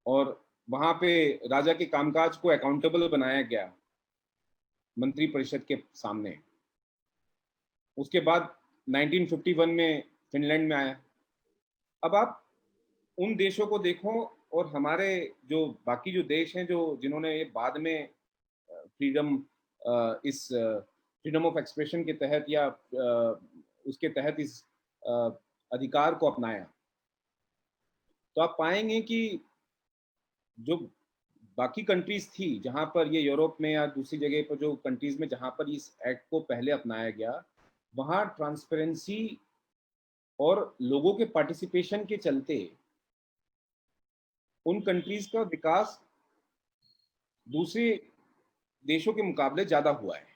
और वहां पे राजा के कामकाज को अकाउंटेबल बनाया गया मंत्री परिषद के सामने। उसके बाद 1951 में फिनलैंड में आया। अब आप उन देशों को देखो और हमारे जो बाकी जो देश हैं जो जिन्होंने ये बाद में फ्रीडम इस फ्रीडम ऑफ एक्सप्रेशन के तहत या उसके तहत इस अ, अधिकार को अपनाया, तो आप पाएंगे कि जो बाकी कंट्रीज थी जहां पर ये यूरोप में या दूसरी जगह पर जो कंट्रीज में जहां पर इस एक्ट को पहले अपनाया गया, वहां ट्रांसपेरेंसी और लोगों के पार्टिसिपेशन के चलते उन कंट्रीज का विकास दूसरे देशों के मुकाबले ज्यादा हुआ है।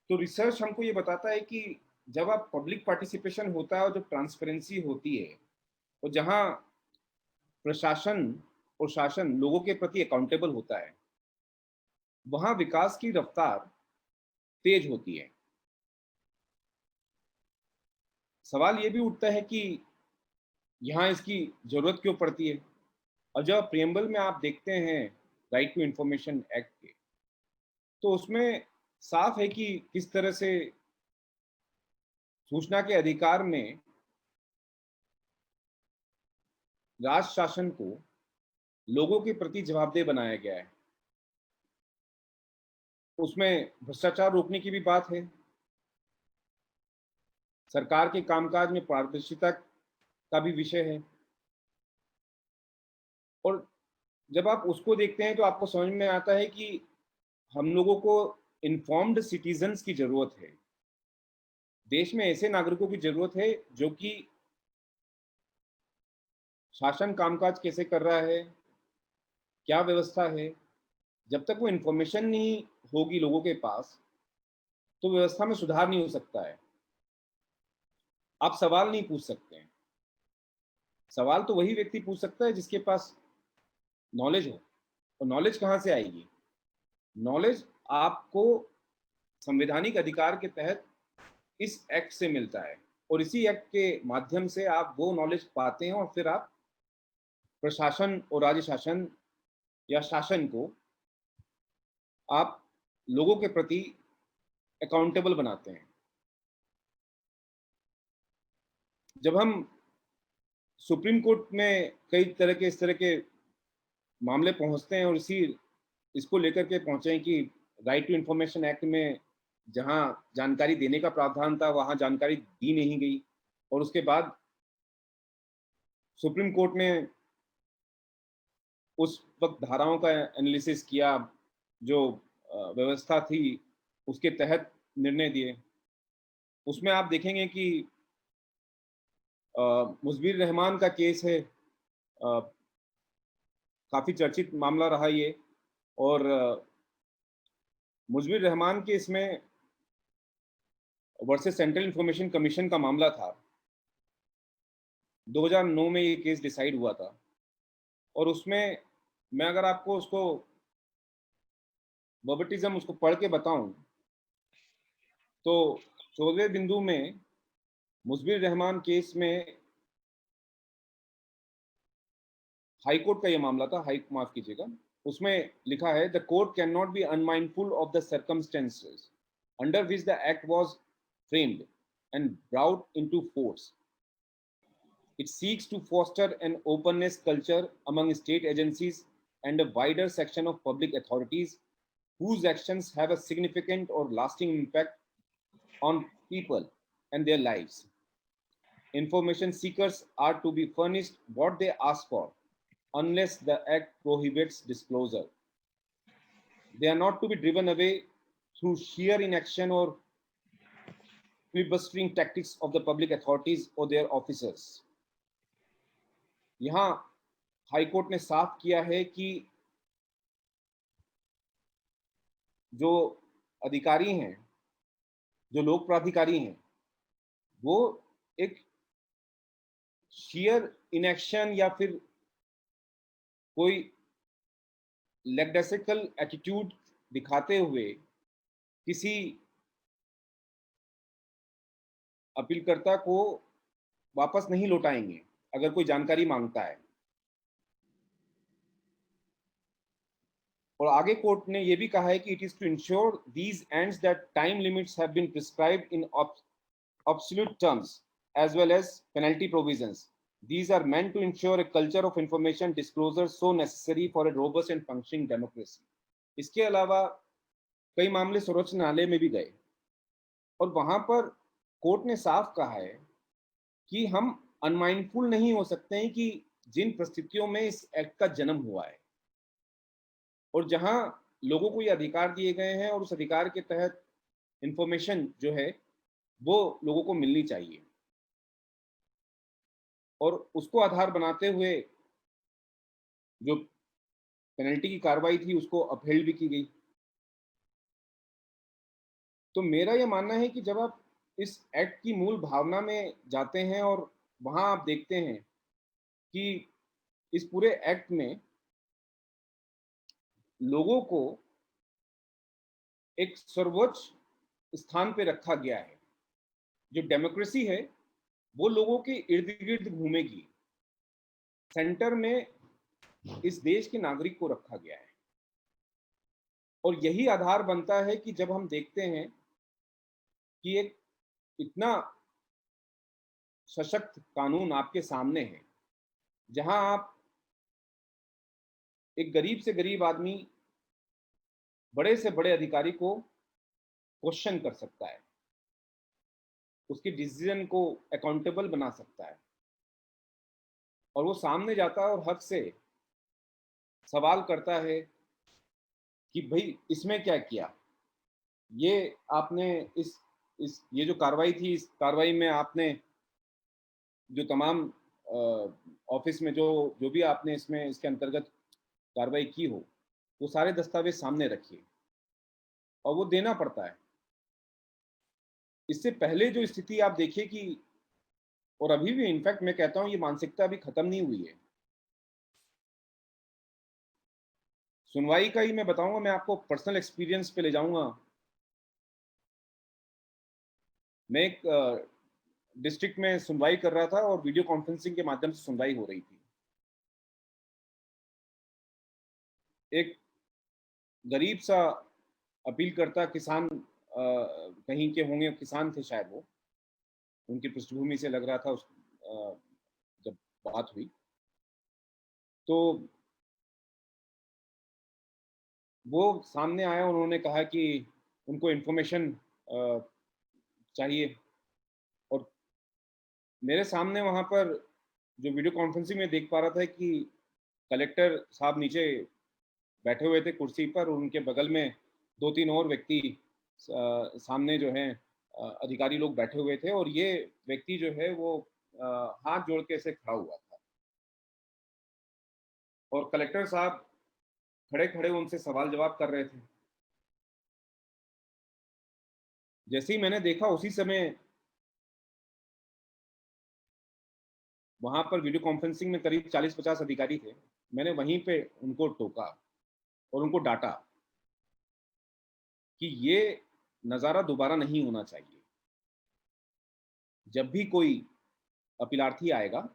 तो रिसर्च हमको ये बताता है कि जब आप पब्लिक पार्टिसिपेशन होता है और जब ट्रांसपेरेंसी होती है और जहां प्रशासन और शासन लोगों के प्रति अकाउंटेबल होता है, वहां विकास की रफ्तार तेज होती है। सवाल ये भी उठता है कि यहाँ इसकी जरूरत क्यों पड़ती है। और जब प्रियम्बल में आप देखते हैं राइट टू इंफॉर्मेशन एक्ट के, तो उसमें साफ है कि किस तरह से सूचना के अधिकार में राज शासन को लोगों के प्रति जवाबदेह बनाया गया है। उसमें भ्रष्टाचार रोकने की भी बात है, सरकार के कामकाज में पारदर्शिता का भी विषय है। और जब आप उसको देखते हैं तो आपको समझ में आता है कि हम लोगों को इन्फॉर्म्ड सिटीजन्स की जरूरत है। देश में ऐसे नागरिकों की जरूरत है जो कि शासन कामकाज कैसे कर रहा है, क्या व्यवस्था है। जब तक वो इन्फॉर्मेशन नहीं होगी लोगों के पास, तो व्यवस्था में सुधार नहीं हो सकता है। आप सवाल नहीं पूछ सकते हैं। सवाल तो वही व्यक्ति पूछ सकता है जिसके पास नॉलेज हो। और नॉलेज कहाँ से आएगी? नॉलेज आपको संवैधानिक अधिकार के तहत इस एक्ट से मिलता है, और इसी एक्ट के माध्यम से आप वो नॉलेज पाते हैं और फिर आप प्रशासन और राज्य शासन या शासन को आप लोगों के प्रति अकाउंटेबल बनाते हैं। जब हम सुप्रीम कोर्ट में कई तरह के इस तरह के मामले पहुंचते हैं और इसको लेकर के पहुंचे हैं कि राइट टू इंफॉर्मेशन एक्ट में जहां जानकारी देने का प्रावधान था वहां जानकारी दी नहीं गई, और उसके बाद सुप्रीम कोर्ट ने उस वक्त धाराओं का एनालिसिस किया, जो व्यवस्था थी उसके तहत निर्णय दिए। उसमें आप देखेंगे कि मुजबिर रहमान का केस है, काफी चर्चित मामला रहा ये। और मुजबिर रहमान के इसमें वर्सेस सेंट्रल इंफॉर्मेशन कमीशन का मामला था। 2009 में ये केस डिसाइड हुआ था, और उसमें मैं अगर आपको उसको वर्बटिज्म उसको पढ़ के बताऊं, तो 14वें बिंदु में मुजबिर रहमान केस में हाई कोर्ट का ये मामला था, माफ कीजिएगा, उसमें लिखा है the court can not be unmindful of the circumstances under which the act was framed and brought into force. It seeks to foster an openness culture among state agencies and a wider section of public authorities whose actions have a significant or lasting impact on people and their lives. Information seekers are to be furnished what they ask for unless the act prohibits disclosure. They are not to be driven away through sheer inaction or filibustering tactics of the public authorities or their officers. यहाँ high court ने साफ किया है कि जो अधिकारी हैं, जो लोक प्राधिकारी हैं, वो एक शेयर इनएक्शन या फिर कोई लेगडेसिकल एटीट्यूड दिखाते हुए किसी अपीलकर्ता को वापस नहीं लौटाएंगे अगर कोई जानकारी मांगता है। और आगे कोर्ट ने ये भी कहा है कि it is to ensure these ends that time limits have been prescribed in absolute terms as well as penalty provisions. These are meant to ensure a culture of information disclosure so necessary for a robust and functioning democracy. इसके अलावा कई मामले सर्वोच्च न्यायालय में भी गए और वहां पर कोर्ट ने साफ कहा है कि हम अनमाइंडफुल नहीं हो सकते हैं कि जिन परिस्थितियों में इस एक्ट का जन्म हुआ है और जहां लोगों को ये अधिकार दिए गए हैं और उस अधिकार के तहत इंफॉर्मेशन जो है वो लोगों को मिलनी चाहिए और उसको आधार बनाते हुए जो पेनल्टी की कार्रवाई थी उसको अपहेल्ड भी की गई। तो मेरा यह मानना है कि जब आप इस एक्ट की मूल भावना में जाते हैं और वहां आप देखते हैं कि इस पूरे एक्ट में लोगों को एक सर्वोच्च स्थान पे रखा गया है, जो डेमोक्रेसी है वो लोगों के इर्द गिर्द घूमेगी, सेंटर में इस देश के नागरिक को रखा गया है और यही आधार बनता है कि जब हम देखते हैं कि एक इतना सशक्त कानून आपके सामने है जहां आप एक गरीब से गरीब आदमी बड़े से बड़े अधिकारी को क्वेश्चन कर सकता है, उसके डिसीजन को अकाउंटेबल बना सकता है और वो सामने जाता है और हक से सवाल करता है कि भाई इसमें क्या किया, ये आपने इस ये जो कार्रवाई थी, इस कार्रवाई में आपने जो तमाम ऑफिस में जो जो भी आपने इसमें इसके अंतर्गत कार्रवाई की हो वो सारे दस्तावेज सामने रखिए और वो देना पड़ता है। इससे पहले जो स्थिति आप देखिए कि और अभी भी इनफैक्ट मैं कहता हूं ये मानसिकता अभी खत्म नहीं हुई है। सुनवाई का ही मैं बताऊंगा, मैं आपको पर्सनल एक्सपीरियंस पे ले जाऊंगा। मैं एक डिस्ट्रिक्ट में सुनवाई कर रहा था और वीडियो कॉन्फ्रेंसिंग के माध्यम से सुनवाई हो रही थी। एक गरीब सा अपील करता किसान, कहीं के होंगे, किसान थे शायद, वो उनकी पृष्ठभूमि से लग रहा था उस जब बात हुई तो वो सामने आया, उन्होंने कहा कि उनको इन्फॉर्मेशन चाहिए और मेरे सामने वहां पर जो वीडियो कॉन्फ्रेंसिंग में देख पा रहा था कि कलेक्टर साहब नीचे बैठे हुए थे कुर्सी पर और उनके बगल में दो तीन और व्यक्ति सामने जो हैं अधिकारी लोग बैठे हुए थे और ये व्यक्ति जो है वो हाथ जोड़ के ऐसे खड़ा हुआ था और कलेक्टर साहब खड़े खड़े उनसे सवाल जवाब कर रहे थे। जैसे ही मैंने देखा उसी समय वहां पर वीडियो कॉन्फ्रेंसिंग में करीब 40-50 अधिकारी थे। मैंने वहीं पे उनको टोका और उनको डांटा कि ये नज़ारा दोबारा नहीं होना चाहिए। जब भी कोई अपीलार्थी आएगा,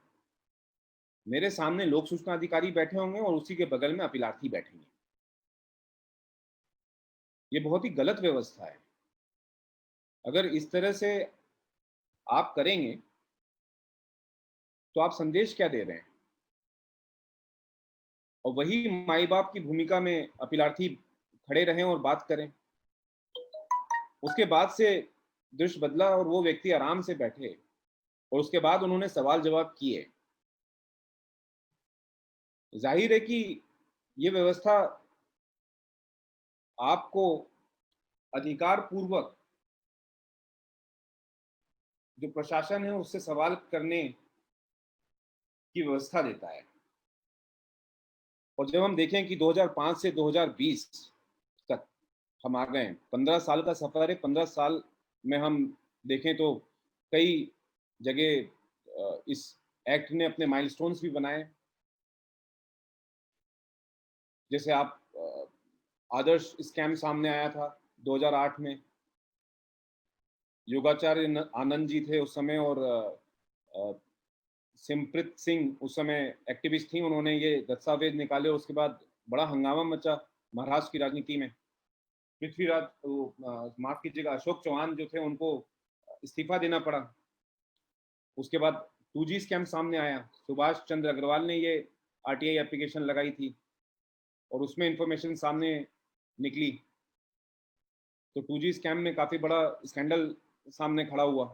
मेरे सामने लोक सूचना अधिकारी बैठे होंगे और उसी के बगल में अपीलार्थी बैठेंगे। ये बहुत ही गलत व्यवस्था है। अगर इस तरह से आप करेंगे तो आप संदेश क्या दे रहे हैं? और वही माई बाप की भूमिका में अपीलार्थी खड़े रहें और बात करें। उसके बाद से दृश्य बदला और वो व्यक्ति आराम से बैठे और उसके बाद उन्होंने सवाल जवाब किए। जाहिर है कि ये व्यवस्था आपको अधिकार पूर्वक जो प्रशासन है उससे सवाल करने की व्यवस्था देता है। और जब हम देखें कि 2005 से 2020 तक हम आ गए, 15 साल का सफर है। 15 साल में हम देखें तो कई जगह इस एक्ट ने अपने माइलस्टोन्स भी बनाए। जैसे आप आदर्श स्कैम सामने आया था 2008 में, योगाचार्य आनंद जी थे उस समय और सिमप्रीत सिंह उस समय एक्टिविस्ट थी, उन्होंने ये दस्तावेज निकाले, उसके बाद बड़ा हंगामा मचा। महाराष्ट्र की राजनीति में। पृथ्वीराज, माफ कीजिएगा, अशोक चौहान जो थे उनको इस्तीफा देना पड़ा। उसके बाद 2G स्कैम सामने आया। सुभाष चंद्र अग्रवाल ने ये RTI एप्लीकेशन लगाई थी और उसमें इंफॉर्मेशन सामने निकली, तो 2G स्कैम में काफी बड़ा स्कैंडल सामने खड़ा हुआ।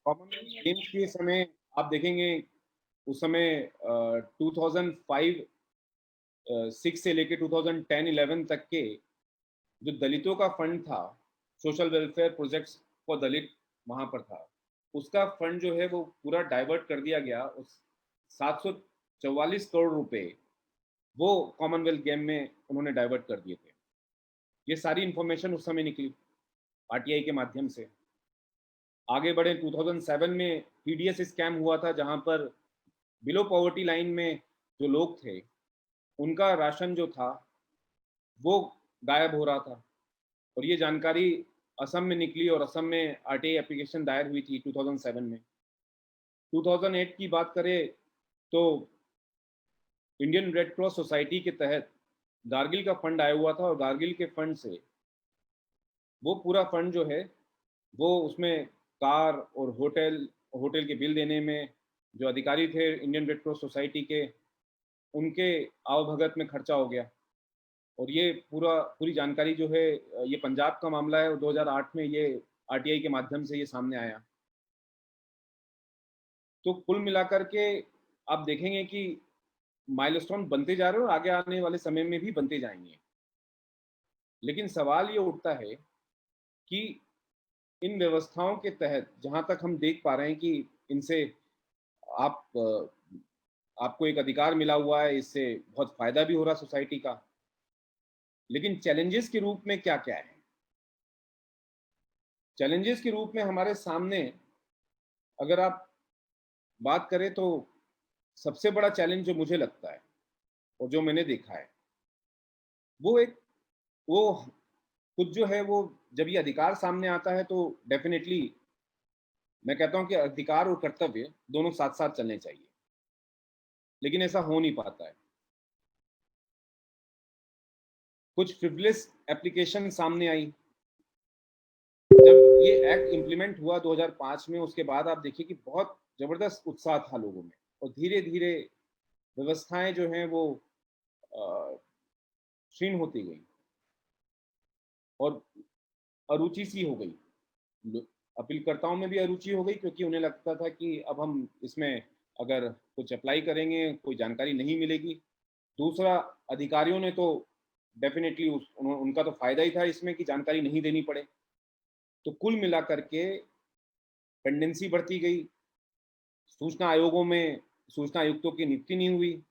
कॉमनवेल्थ गेम्स के समय आप देखेंगे, उस समय 2005-6 से लेके 2010-11 तक के जो दलितों का फंड था, सोशल वेलफेयर प्रोजेक्ट्स फॉर दलित वहां पर था, उसका फंड जो है वो पूरा डाइवर्ट कर दिया गया। उस 744 करोड़ रुपए वो कॉमनवेल्थ गेम में उन्होंने डाइवर्ट कर दिए थे। ये सारी इंफॉर्मेशन उस समय निकली RTI के माध्यम से। आगे बढ़े 2007 में TDS स्कैम हुआ था, जहां पर बिलो पॉवर्टी लाइन में जो लोग थे उनका राशन जो था वो गायब हो रहा था, और ये जानकारी असम में निकली और असम में RTI एप्लीकेशन दायर हुई थी 2007 में। 2008 की बात करें तो इंडियन रेड क्रॉस सोसाइटी के तहत कारगिल का फंड आया हुआ था, और कारगिल के फंड से वो पूरा फंड जो है वो उसमें कार और होटल के बिल देने में जो अधिकारी थे इंडियन रेड क्रॉस सोसाइटी के, उनके आवभगत में खर्चा हो गया। और ये पूरी जानकारी जो है, ये पंजाब का मामला है और 2008 में ये RTI के माध्यम से ये सामने आया। तो कुल मिलाकर के आप देखेंगे कि माइलस्टोन बनते जा रहे हैं और आगे आने वाले समय में भी बनते जाएंगे। लेकिन सवाल ये उठता है कि इन व्यवस्थाओं के तहत जहां तक हम देख पा रहे हैं कि इनसे आप आपको एक अधिकार मिला हुआ है, इससे बहुत फायदा भी हो रहा है सोसाइटी का, लेकिन चैलेंजेस के रूप में क्या क्या है? चैलेंजेस के रूप में हमारे सामने अगर आप बात करें तो सबसे बड़ा चैलेंज जो मुझे लगता है और जो मैंने देखा है वो खुद जो है वो, जब ये अधिकार सामने आता है तो डेफिनेटली मैं कहता हूं कि अधिकार और कर्तव्य दोनों साथ साथ चलने चाहिए, लेकिन ऐसा हो नहीं पाता है। कुछ फ्रिवलेस एप्लीकेशन सामने आई। जब ये एक्ट इम्प्लीमेंट हुआ 2005 में, उसके बाद आप देखिए कि बहुत जबरदस्त उत्साह था लोगों में, और धीरे धीरे व्यवस्थाएं जो हैं वो क्षीण होती गई और अरुचि सी हो गई। अपीलकर्ताओं में भी अरुचि हो गई, क्योंकि उन्हें लगता था कि अब हम इसमें अगर कुछ अप्लाई करेंगे कोई जानकारी नहीं मिलेगी। दूसरा, अधिकारियों ने तो डेफिनेटली उनका तो फायदा ही था इसमें कि जानकारी नहीं देनी पड़े। तो कुल मिलाकर के पेंडेंसी बढ़ती गई, सूचना आयोगों में सूचना आयुक्तों की नियुक्ति नहीं हुई,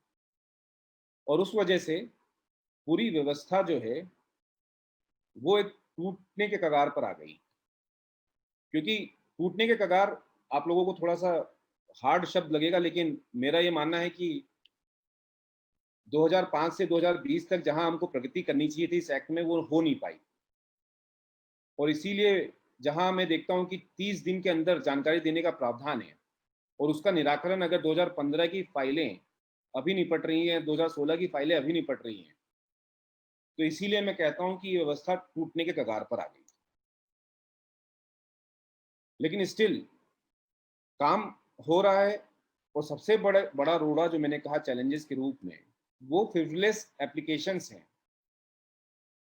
और उस वजह से पूरी व्यवस्था जो है वो एक टूटने के कगार पर आ गई। क्योंकि टूटने के कगार, आप लोगों को थोड़ा सा हार्ड शब्द लगेगा, लेकिन मेरा ये मानना है कि 2005 से 2020 तक जहां हमको प्रगति करनी चाहिए थी इस एक्ट में, वो हो नहीं पाई। और इसीलिए जहां मैं देखता हूं कि 30 दिन के अंदर जानकारी देने का प्रावधान है, और उसका निराकरण अगर 2015 की फाइलें अभी निपट रही हैं, 2016 की फाइलें अभी निपट रही हैं, तो इसीलिए मैं कहता हूं कि ये व्यवस्था टूटने के कगार पर आ गई। लेकिन स्टिल काम हो रहा है। और सबसे बड़ा रोड़ा जो मैंने कहा चैलेंजेस के रूप में, वो फ्रिवलेस एप्लीकेशंस हैं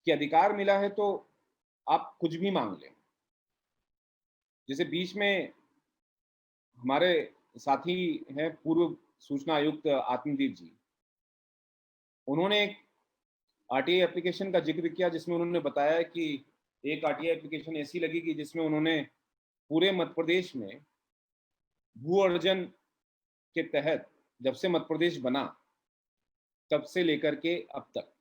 कि अधिकार मिला है तो आप कुछ भी मांग लें। जैसे बीच में हमारे साथी हैं पूर्व सूचना आयुक्त आत्मदीप जी, उन्होंने एक RTI एप्लीकेशन का जिक्र किया, जिसमें उन्होंने बताया कि एक RTI एप्लीकेशन ऐसी लगी कि जिसमें उन्होंने पूरे मध्य प्रदेश में भू अर्जन के तहत, जब से मध्य प्रदेश बना तब से लेकर के अब तक,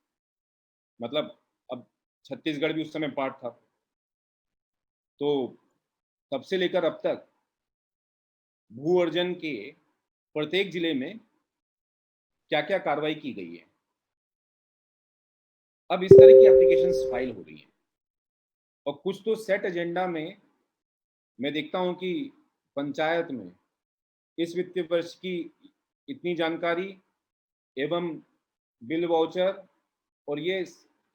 मतलब अब छत्तीसगढ़ भी उस समय पार्ट था, तो तब से लेकर अब तक भू अर्जन के प्रत्येक जिले में क्या क्या कार्रवाई की गई है। अब इस तरह की एप्लीकेशंस फाइल हो रही हैं, और कुछ तो सेट एजेंडा में मैं देखता हूं कि पंचायत में इस वित्तीय वर्ष की इतनी जानकारी एवं बिल वाउचर और ये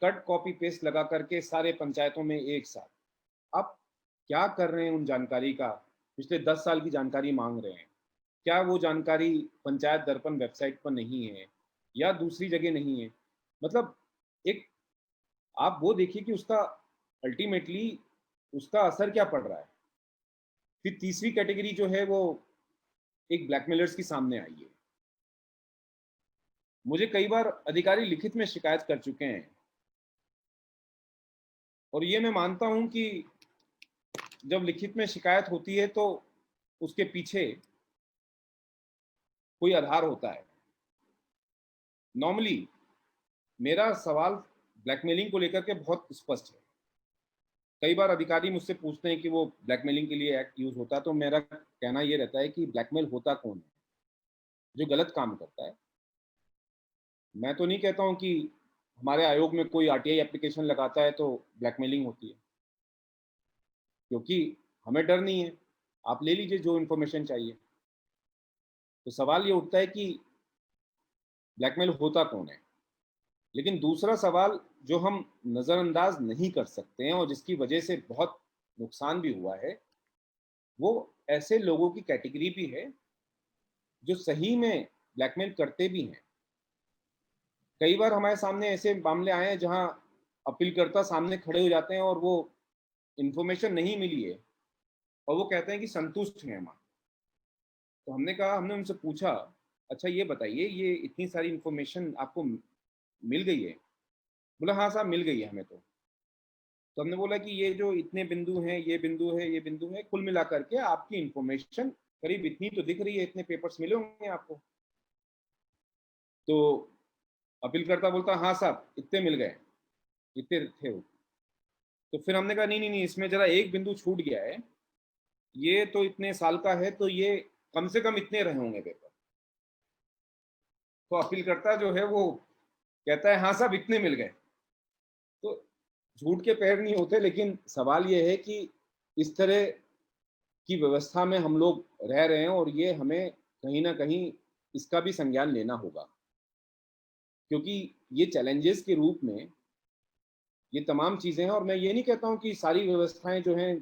कट कॉपी पेस्ट लगा करके सारे पंचायतों में एक साथ। आप क्या कर रहे हैं उन जानकारी का? पिछले 10 साल की जानकारी मांग रहे हैं। क्या वो जानकारी पंचायत दर्पण वेबसाइट पर नहीं है या दूसरी जगह नहीं है? मतलब एक, आप वो देखिए कि उसका अल्टीमेटली उसका असर क्या पड़ रहा है। फिर तीसरी कैटेगरी जो है वो एक ब्लैकमेलर्स की सामने आई है। मुझे कई बार अधिकारी लिखित में शिकायत कर चुके हैं और ये मैं मानता हूं कि जब लिखित में शिकायत होती है तो उसके पीछे कोई आधार होता है। नॉर्मली मेरा सवाल ब्लैकमेलिंग को लेकर के बहुत स्पष्ट है। कई बार अधिकारी मुझसे पूछते हैं कि वो ब्लैकमेलिंग के लिए एक्ट यूज होता है, तो मेरा कहना ये रहता है कि ब्लैकमेल होता कौन है? जो गलत काम करता है। मैं तो नहीं कहता हूं कि हमारे आयोग में कोई आरटीआई एप्लीकेशन लगाता है तो ब्लैकमेलिंग होती है, क्योंकि हमें डर नहीं है। आप ले लीजिए जो इन्फॉर्मेशन चाहिए। तो सवाल ये उठता है कि ब्लैकमेल होता कौन है? लेकिन दूसरा सवाल जो हम नज़रअंदाज नहीं कर सकते हैं और जिसकी वजह से बहुत नुकसान भी हुआ है, वो ऐसे लोगों की कैटेगरी भी है जो सही में ब्लैकमेल करते भी हैं। कई बार हमारे सामने ऐसे मामले आए हैं जहां अपीलकर्ता सामने खड़े हो जाते हैं और वो इन्फॉर्मेशन नहीं मिली है और वो कहते हैं कि संतुष्ट हैं हम। तो हमने उनसे पूछा, अच्छा ये बताइए, ये इतनी सारी इन्फॉर्मेशन आपको मिल गई है? बोला हाँ साहब, मिल गई है हमें तो हमने बोला कि ये जो इतने बिंदु हैं, ये बिंदु है, ये बिंदु है, कुल मिला करके आपकी इन्फॉर्मेशन करीब इतनी तो दिख रही है, इतने पेपर्स मिले होंगे आपको। तो अपीलकर्ता बोलता हाँ साहब इतने मिल गए, इतने थे वो। तो फिर हमने कहा नहीं नहीं नहीं, इसमें जरा एक बिंदु छूट गया है। ये तो इतने साल का है तो ये कम से कम इतने रहे होंगे पेपर। तो अपीलकर्ता जो है वो कहता है हाँ साहब इतने मिल गए। तो झूठ के पैर नहीं होते, लेकिन सवाल ये है कि इस तरह की व्यवस्था में हम लोग रह रहे हैं और ये हमें कहीं ना कहीं इसका भी संज्ञान लेना होगा, क्योंकि ये चैलेंजेस के रूप में ये तमाम चीज़ें हैं। और मैं ये नहीं कहता हूँ कि सारी व्यवस्थाएं जो हैं,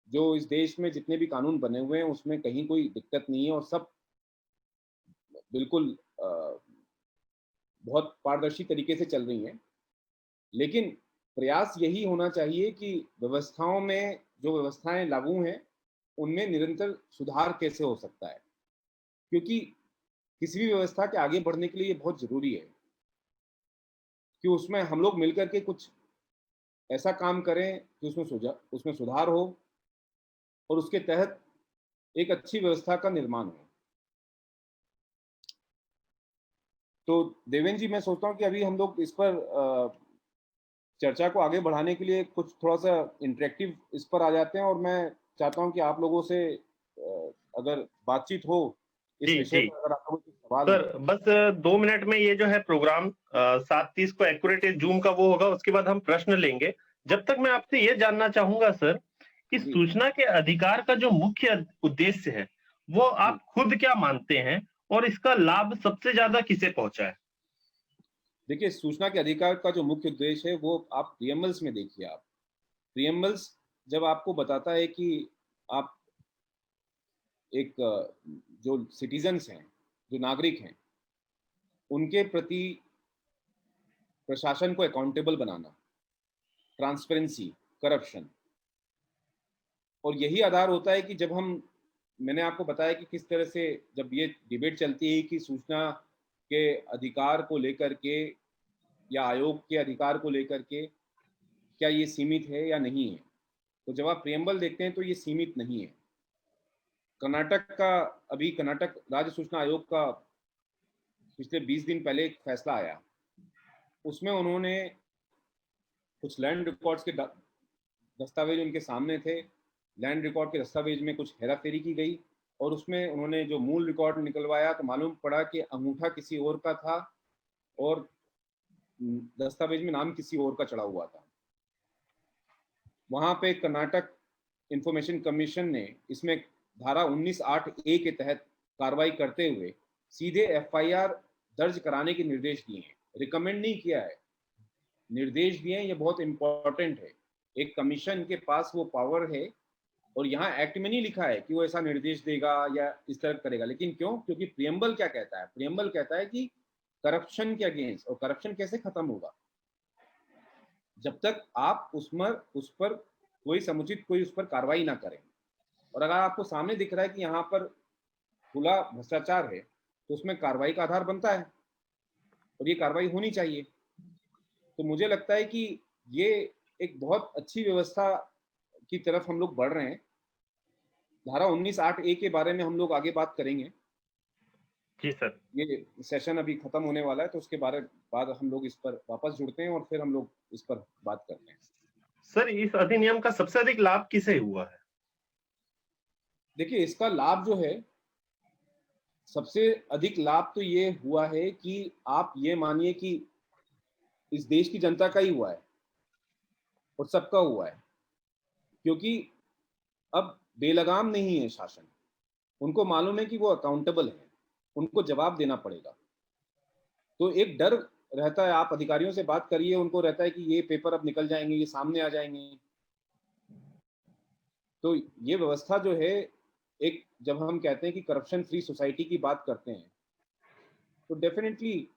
जो इस देश में जितने भी कानून बने हुए हैं उसमें कहीं कोई दिक्कत नहीं है और सब बिल्कुल बहुत पारदर्शी तरीके से चल रही हैं। लेकिन प्रयास यही होना चाहिए कि व्यवस्थाओं में जो व्यवस्थाएं लागू हैं उनमें निरंतर सुधार कैसे हो सकता है, क्योंकि किसी भी व्यवस्था के आगे बढ़ने के लिए ये बहुत ज़रूरी है कि उसमें हम लोग मिलकर के कुछ ऐसा काम करें कि उसमें सुधार हो और उसके तहत एक अच्छी व्यवस्था का निर्माण हो। तो देवेंद्र जी, मैं सोचता हूँ कि अभी हम लोग इस पर चर्चा को आगे बढ़ाने के लिए कुछ थोड़ा सा इंटरेक्टिव इस पर आ जाते हैं, और मैं चाहता हूँ कि आप लोगों से अगर बातचीत हो इस जी विषय जी पर, अगर आपको कुछ सवाल सर, हो। बस 2 मिनट में ये जो है प्रोग्राम 7:30 को एक्यूरेट जूम का वो होगा, उसके बाद हम प्रश्न लेंगे। जब तक मैं आपसे ये जानना चाहूंगा सर कि जी सूचना के अधिकार का जो मुख्य उद्देश्य है वो जी। आप खुद क्या मानते हैं और इसका लाभ सबसे ज्यादा किसे पहुंचा है? देखिए, सूचना के अधिकार का जो मुख्य उद्देश्य है वो आप प्रियम्बल्स में देखिए। आप प्रियम्बल्स जब आपको बताता है कि आप एक जो सिटीजन्स हैं, जो नागरिक हैं, उनके प्रति प्रशासन को अकाउंटेबल बनाना, ट्रांसपेरेंसी, करप्शन, और यही आधार होता है कि जब हम, मैंने आपको बताया कि किस तरह से जब ये डिबेट चलती है कि सूचना के अधिकार को लेकर के या आयोग के अधिकार को लेकर के क्या ये सीमित है या नहीं है, तो जब आप प्रियम्बल देखते हैं तो ये सीमित नहीं है। कर्नाटक का, अभी कर्नाटक राज्य सूचना आयोग का पिछले 20 दिन पहले एक फैसला आया। उसमें उन्होंने कुछ लैंड रिकॉर्ड्स के दस्तावेज उनके सामने थे। लैंड रिकॉर्ड के दस्तावेज में कुछ हेराफेरी की गई और उसमें उन्होंने जो मूल रिकॉर्ड निकलवाया तो मालूम पड़ा कि अंगूठा किसी और का था और दस्तावेज में नाम किसी और का चढ़ा हुआ था। वहां पे कर्नाटक इंफॉर्मेशन कमीशन ने इसमें धारा 19(8)(a) के तहत कार्रवाई करते हुए सीधे एफआईआर दर्ज कराने के निर्देश दिए हैं। रिकमेंड नहीं किया है, निर्देश दिए हैं। ये बहुत इंपॉर्टेंट है। एक कमीशन के पास वो पावर है और यहाँ एक्ट में नहीं लिखा है कि वो ऐसा निर्देश देगा या इस तरह करेगा। लेकिन क्यों? क्योंकि प्रियम्बल क्या कहता है? प्रियम्बल कहता है कि करप्शन के अगेंस्ट, और करप्शन कैसे खत्म होगा? जब तक आप उस पर कोई समुचित कोई उस पर कार्रवाई ना करें। और अगर आपको सामने दिख रहा है कि यहाँ पर खुला भ्रष्टाचार है तो उसमें कार्रवाई का आधार बनता है और ये कार्रवाई होनी चाहिए। तो मुझे लगता है कि ये एक बहुत अच्छी व्यवस्था की तरफ हम लोग बढ़ रहे हैं। धारा 19(8)A के बारे में हम लोग आगे बात करेंगे। जी सर। ये सेशन अभी खत्म होने वाला है तो उसके बाद हम लोग इस पर वापस जुड़ते हैं और फिर हम लोग इस पर बात करते हैं। सर, इस अधिनियम का सबसे अधिक लाभ किसे हुआ है? देखिए, इसका लाभ जो है, सबसे अधिक लाभ तो ये हुआ है कि आप ये मानिए कि इस देश की जनता का ही हुआ है और सबका हुआ है, क्योंकि अब बेलगाम नहीं है शासन। उनको मालूम है कि वो अकाउंटेबल है, उनको जवाब देना पड़ेगा। तो एक डर रहता है। आप अधिकारियों से बात करिए, उनको रहता है कि ये पेपर अब निकल जाएंगे, ये सामने आ जाएंगे। तो ये व्यवस्था जो है, एक जब हम कहते हैं कि करप्शन फ्री सोसाइटी की बात करते हैं, तो डेफिनेटली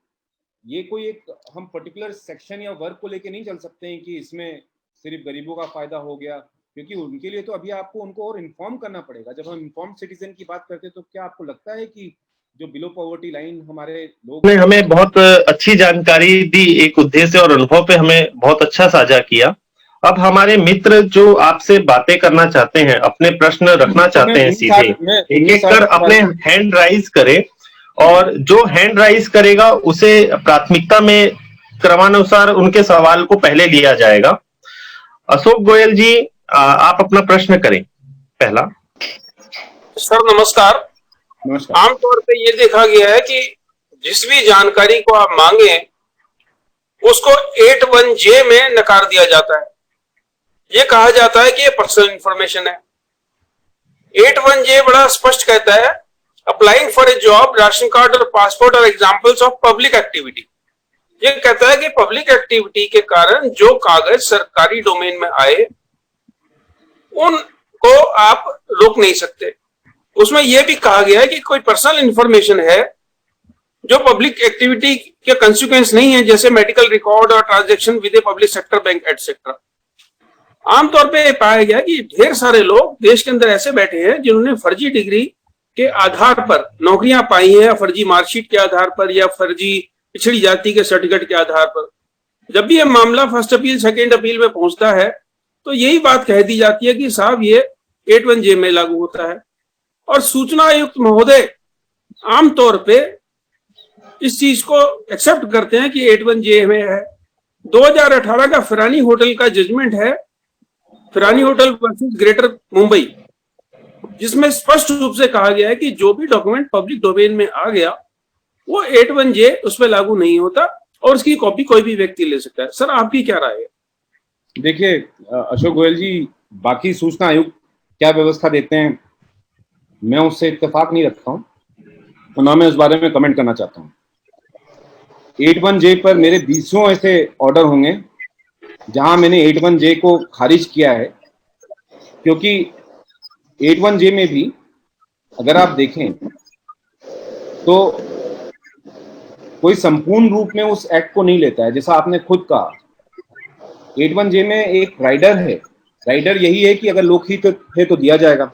ये कोई एक हम पर्टिकुलर सेक्शन या वर्ग को लेके नहीं चल सकते हैं कि इसमें सिर्फ गरीबों का फायदा हो गया, क्योंकि उनके लिए तो अभी आपको उनको और इन्फॉर्म करना पड़ेगा। जब हम इन्फॉर्म सिटीजन की बात करते हैं तो क्या आपको लगता है कि जो बिलो पॉवर्टी लाइन हमारे लोग ने हमें बहुत अच्छी जानकारी दी, एक उद्देश्य और अनुभव पे हमें बहुत अच्छा साझा किया। अब हमारे मित्र जो आपसे बातें करना चाहते हैं, अपने प्रश्न रखना चाहते हैं, सीधे एक एक कर अपने हैंड राइज करें, और जो हैंड राइज करेगा उसे प्राथमिकता में क्रमानुसार उनके सवाल को पहले लिया जाएगा। अशोक गोयल जी, आप अपना प्रश्न करें पहला। सर नमस्कार। आमतौर पे ये देखा गया है कि जिस भी जानकारी को आप मांगे उसको 81J में नकार दिया जाता है। ये कहा जाता है कि ये पर्सनल इंफॉर्मेशन है। 81J बड़ा स्पष्ट कहता है, applying for a job, ration card और passport are examples of public activity. ये कहता है कि पब्लिक एक्टिविटी के कारण जो कागज सरकारी डोमेन में आए उनको आप रोक नहीं सकते। उसमें यह भी कहा गया है कि कोई पर्सनल इंफॉर्मेशन है जो पब्लिक एक्टिविटी के कंसिक्वेंस नहीं है, जैसे मेडिकल रिकॉर्ड और transaction with a public sector bank etcetera. आमतौर पे पाया गया कि ढेर सारे लोग देश के अंदर ऐसे बैठे हैं जिन्होंने फर्जी डिग्री के आधार पर नौकरियां पाई हैं, फर्जी मार्कशीट के आधार पर या फर्जी पिछड़ी जाति के सर्टिफिकेट के आधार पर। जब भी यह मामला फर्स्ट अपील सेकेंड अपील में पहुंचता है तो यही बात कह दी जाती है कि साहब ये 81J में लागू होता है। और सूचना आयुक्त महोदय आमतौर पे इस चीज को एक्सेप्ट करते हैं कि 81J में है। 2018 का फिरानी होटल का जजमेंट है, फिरानी होटल वर्सेस ग्रेटर मुंबई, जिसमें स्पष्ट रूप से कहा गया है कि जो भी डॉक्यूमेंट पब्लिक डोमेन में आ गया वो 81J उस पर लागू नहीं होता और उसकी कॉपी कोई भी व्यक्ति ले सकता है। सर आपकी क्या राय है? देखिए अशोक गोयल जी, बाकी सूचना आयुक्त क्या व्यवस्था देते हैं मैं उससे इत्तेफाक नहीं रखता हूँ और ना मैं उस बारे में कमेंट करना चाहता हूँ। 81J पर मेरे 20 ऐसे ऑर्डर होंगे जहां मैंने 81J को खारिज किया है, क्योंकि 81J में भी अगर आप देखें तो कोई संपूर्ण रूप में उस एक्ट को नहीं लेता है। जैसा आपने खुद कहा, 81J में एक राइडर है। राइडर यही है कि अगर लोकहित है तो दिया जाएगा।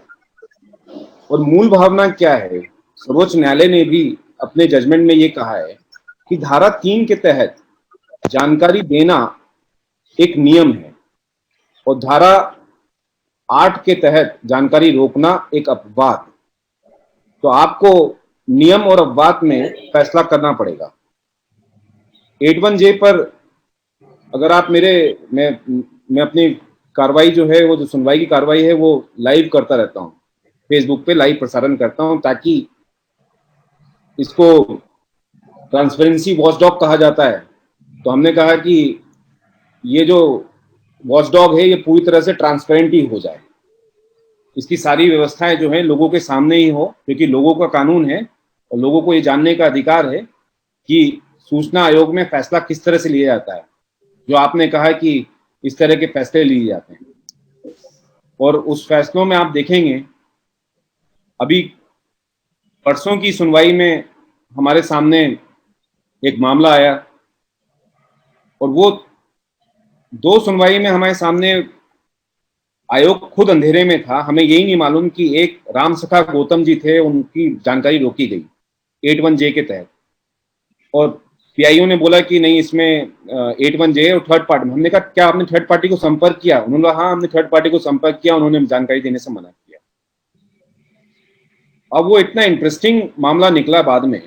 और मूल भावना क्या है? सर्वोच्च न्यायालय ने भी अपने जजमेंट में ये कहा है कि धारा 3 के तहत जानकारी देना एक नियम है और धारा 8 के तहत जानकारी रोकना एक अपवाद। तो आपको नियम और अपवाद में फैसला करना पड़ेगा। 81J पर अगर आप मैं अपनी कार्रवाई जो है, वो जो सुनवाई की कार्रवाई है, वो लाइव करता रहता हूँ, फेसबुक पे लाइव प्रसारण करता हूँ, ताकि इसको ट्रांसपेरेंसी वॉचडॉग कहा जाता है। तो हमने कहा कि ये जो वॉचडॉग है ये पूरी तरह से ट्रांसपेरेंट ही हो जाए, इसकी सारी व्यवस्थाएं जो है लोगों के सामने ही हो, क्योंकि लोगों का कानून है और लोगों को ये जानने का अधिकार है कि सूचना आयोग में फैसला किस तरह से लिया जाता है, जो आपने कहा कि इस तरह के फैसले लिए जाते हैं। और उस फैसलों में आप देखेंगे, अभी परसों की सुनवाई में हमारे सामने एक मामला आया, और वो 2 सुनवाई में हमारे सामने आयोग खुद अंधेरे में था। हमें यही नहीं मालूम कि एक राम सखा गौतम जी थे, उनकी जानकारी रोकी गई 81J के तहत, और पीआईओ ने बोला कि नहीं, इसमें 81J और थर्ड पार्टी। हमने कहा क्या आपने थर्ड पार्टी को संपर्क किया? उन्होंने कहा हाँ, हमने थर्ड पार्टी को संपर्क किया, उन्होंने जानकारी देने से मना किया। अब वो इतना इंटरेस्टिंग मामला निकला बाद में।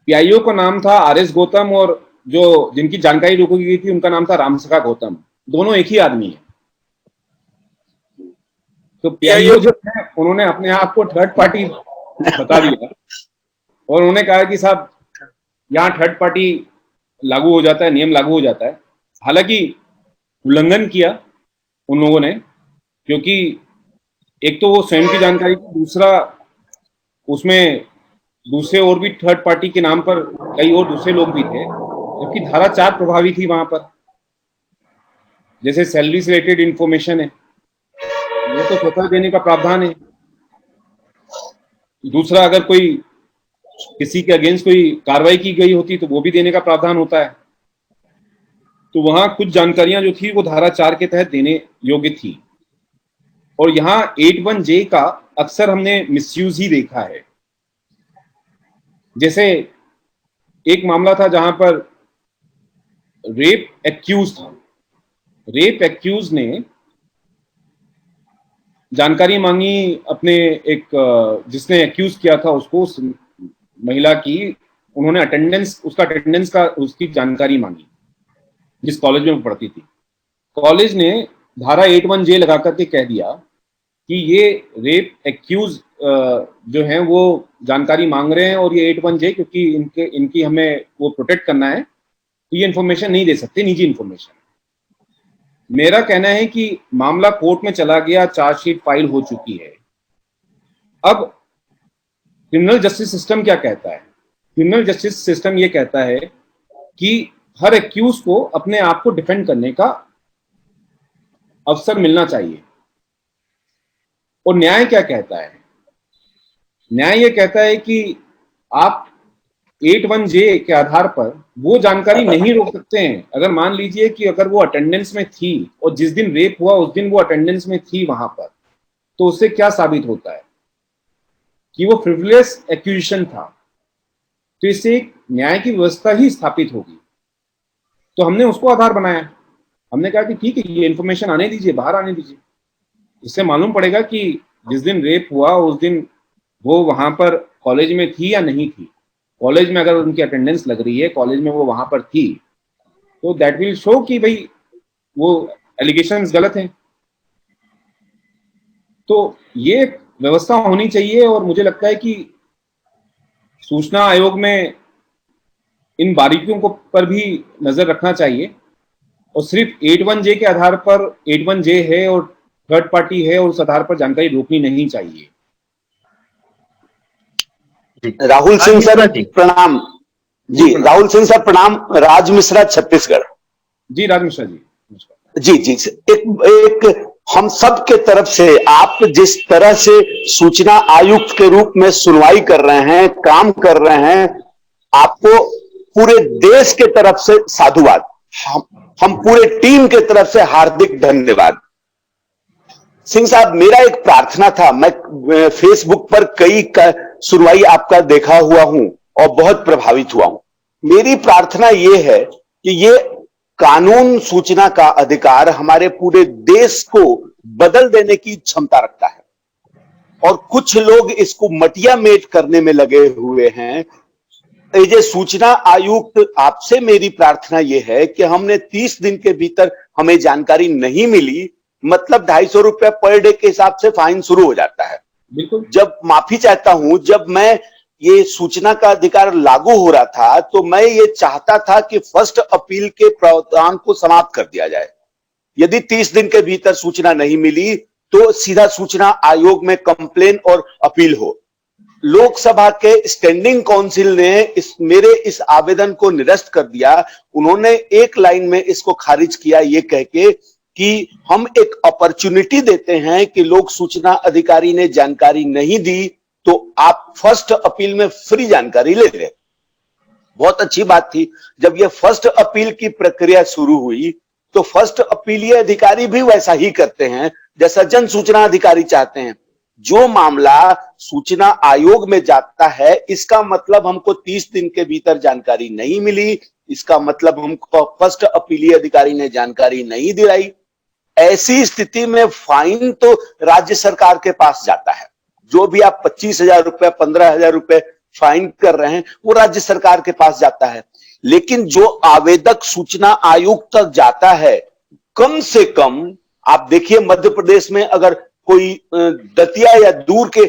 पीआईओ का नाम था RS गौतम, और जो जिनकी जानकारी रोकी गई थी उनका नाम था राम सखा गौतम। दोनों एक ही आदमी है। तो पीआईओ जो है उन्होंने अपने आप को थर्ड पार्टी बता दिया, और उन्होंने कहा कि साहब यहाँ थर्ड पार्टी लागू हो जाता है, नियम लागू हो जाता है। हालांकि उल्लंघन किया उन लोगों ने, क्योंकि एक तो वो स्वयं की जानकारी थी, दूसरा उसमें दूसरे और भी थर्ड पार्टी के नाम पर कई और दूसरे लोग भी थे, जबकि धारा 4 प्रभावी थी वहां पर। जैसे सैलरी से रिलेटेड इंफॉर्मेशन है, वो तो स्वतः देने का प्रावधान है। दूसरा, अगर कोई किसी के अगेंस्ट कोई कार्रवाई की गई होती तो वो भी देने का प्रावधान होता है। तो वहां कुछ जानकारियां जो थी वो धारा 4 के तहत देने योग्य थी, और यहाँ 81J का अक्सर हमने मिसयूज ही देखा है। जैसे एक मामला था जहां पर रेप एक्यूज था। रेप एक्यूज ने जानकारी मांगी अपने एक जिसने एक्यूज किया था उसको, उस महिला की, उन्होंने अटेंडेंस का उसकी जानकारी मांगी जिस कॉलेज में वो पढ़ती थी। कॉलेज ने धारा 81J लगा करके कह दिया कि ये रेप एक्यूज जो हैं वो जानकारी मांग रहे हैं, और ये 81J क्योंकि इनकी हमें वो प्रोटेक्ट करना है, तो ये इन्फॉर्मेशन नहीं दे सकते, निजी इन्फॉर्मेशन। मेरा कहना है कि मामला कोर्ट में चला गया, चार्जशीट फाइल हो चुकी है। अब क्रिमिनल जस्टिस सिस्टम क्या कहता है? क्रिमिनल जस्टिस सिस्टम ये कहता है कि हर एक्यूज को अपने आप को डिफेंड करने का अवसर मिलना चाहिए। और न्याय क्या कहता है? न्याय ये कहता है कि आप 81J के आधार पर वो जानकारी नहीं रोक सकते हैं। अगर मान लीजिए कि अगर वो अटेंडेंस में थी और जिस दिन रेप हुआ उस दिन वो अटेंडेंस में थी वहां पर, तो उससे क्या साबित होता है? कि वो फ्रिवलेस एक्यूजिशन था। तो इससे एक न्याय की व्यवस्था ही स्थापित होगी। तो हमने उसको आधार बनाया। हमने कहा कि ठीक है, ये इन्फॉर्मेशन आने दीजिए, बाहर आने दीजिए। इससे मालूम पड़ेगा कि जिस दिन रेप हुआ उस दिन वो वहां पर कॉलेज में थी या नहीं थी। कॉलेज में अगर उनकी अटेंडेंस लग रही है, कॉलेज में वो वहां पर थी, तो दैट विल शो कि भाई वो एलिगेशंस गलत हैं। तो ये व्यवस्था होनी चाहिए, और मुझे लगता है कि सूचना आयोग में इन बारीकियों को पर भी नजर रखना चाहिए, और सिर्फ 81J के आधार पर 81J है और थर्ड पार्टी है और उस आधार पर जानकारी रोकनी नहीं चाहिए। राहुल सिंह सर प्रणाम। जी राहुल सिंह सर प्रणाम। राज मिश्रा, छत्तीसगढ़। जी राज मिश्रा जी, जी जी एक हम सब के तरफ से आप जिस तरह से सूचना आयुक्त के रूप में सुनवाई कर रहे हैं, काम कर रहे हैं, आपको पूरे देश के तरफ से साधुवाद। हम पूरे टीम के तरफ से हार्दिक धन्यवाद। सिंह साहब, मेरा एक प्रार्थना था। मैं फेसबुक पर कई सुनवाई आपका देखा हुआ हूं और बहुत प्रभावित हुआ हूं। मेरी प्रार्थना यह है कि ये कानून सूचना का अधिकार हमारे पूरे देश को बदल देने की क्षमता रखता है, और कुछ लोग इसको मटिया मेट करने में लगे हुए हैं। ये सूचना आयुक्त, आपसे मेरी प्रार्थना यह है कि हमने 30 दिन के भीतर हमें जानकारी नहीं मिली, मतलब 250 रुपया पर डे के हिसाब से फाइन शुरू हो जाता है। बिल्कुल। जब माफी चाहता हूं, जब मैं ये सूचना का अधिकार लागू हो रहा था तो मैं ये चाहता था कि फर्स्ट अपील के प्रावधान को समाप्त कर दिया जाए। यदि 30 दिन के भीतर सूचना नहीं मिली तो सीधा सूचना आयोग में कंप्लेन और अपील हो। लोकसभा के स्टैंडिंग काउंसिल ने मेरे इस आवेदन को निरस्त कर दिया। उन्होंने एक लाइन में इसको खारिज किया, ये कह के कि हम एक अपॉर्चुनिटी देते हैं कि लोक सूचना अधिकारी ने जानकारी नहीं दी तो आप फर्स्ट अपील में फ्री जानकारी ले लें। बहुत अच्छी बात थी। जब ये फर्स्ट अपील की प्रक्रिया शुरू हुई तो फर्स्ट अपीलीय अधिकारी भी वैसा ही करते हैं जैसा जन सूचना अधिकारी चाहते हैं। जो मामला सूचना आयोग में जाता है, इसका मतलब हमको 30 दिन के भीतर जानकारी नहीं मिली, इसका मतलब हमको फर्स्ट अपीलीय अधिकारी ने जानकारी नहीं दिलाई। ऐसी स्थिति में फाइन तो राज्य सरकार के पास जाता है। जो भी आप 25,000 रुपए 15,000 रुपए फाइन कर रहे हैं वो राज्य सरकार के पास जाता है। लेकिन जो आवेदक सूचना आयोग तक जाता है, कम से कम आप देखिए मध्य प्रदेश में अगर कोई दतिया या दूर के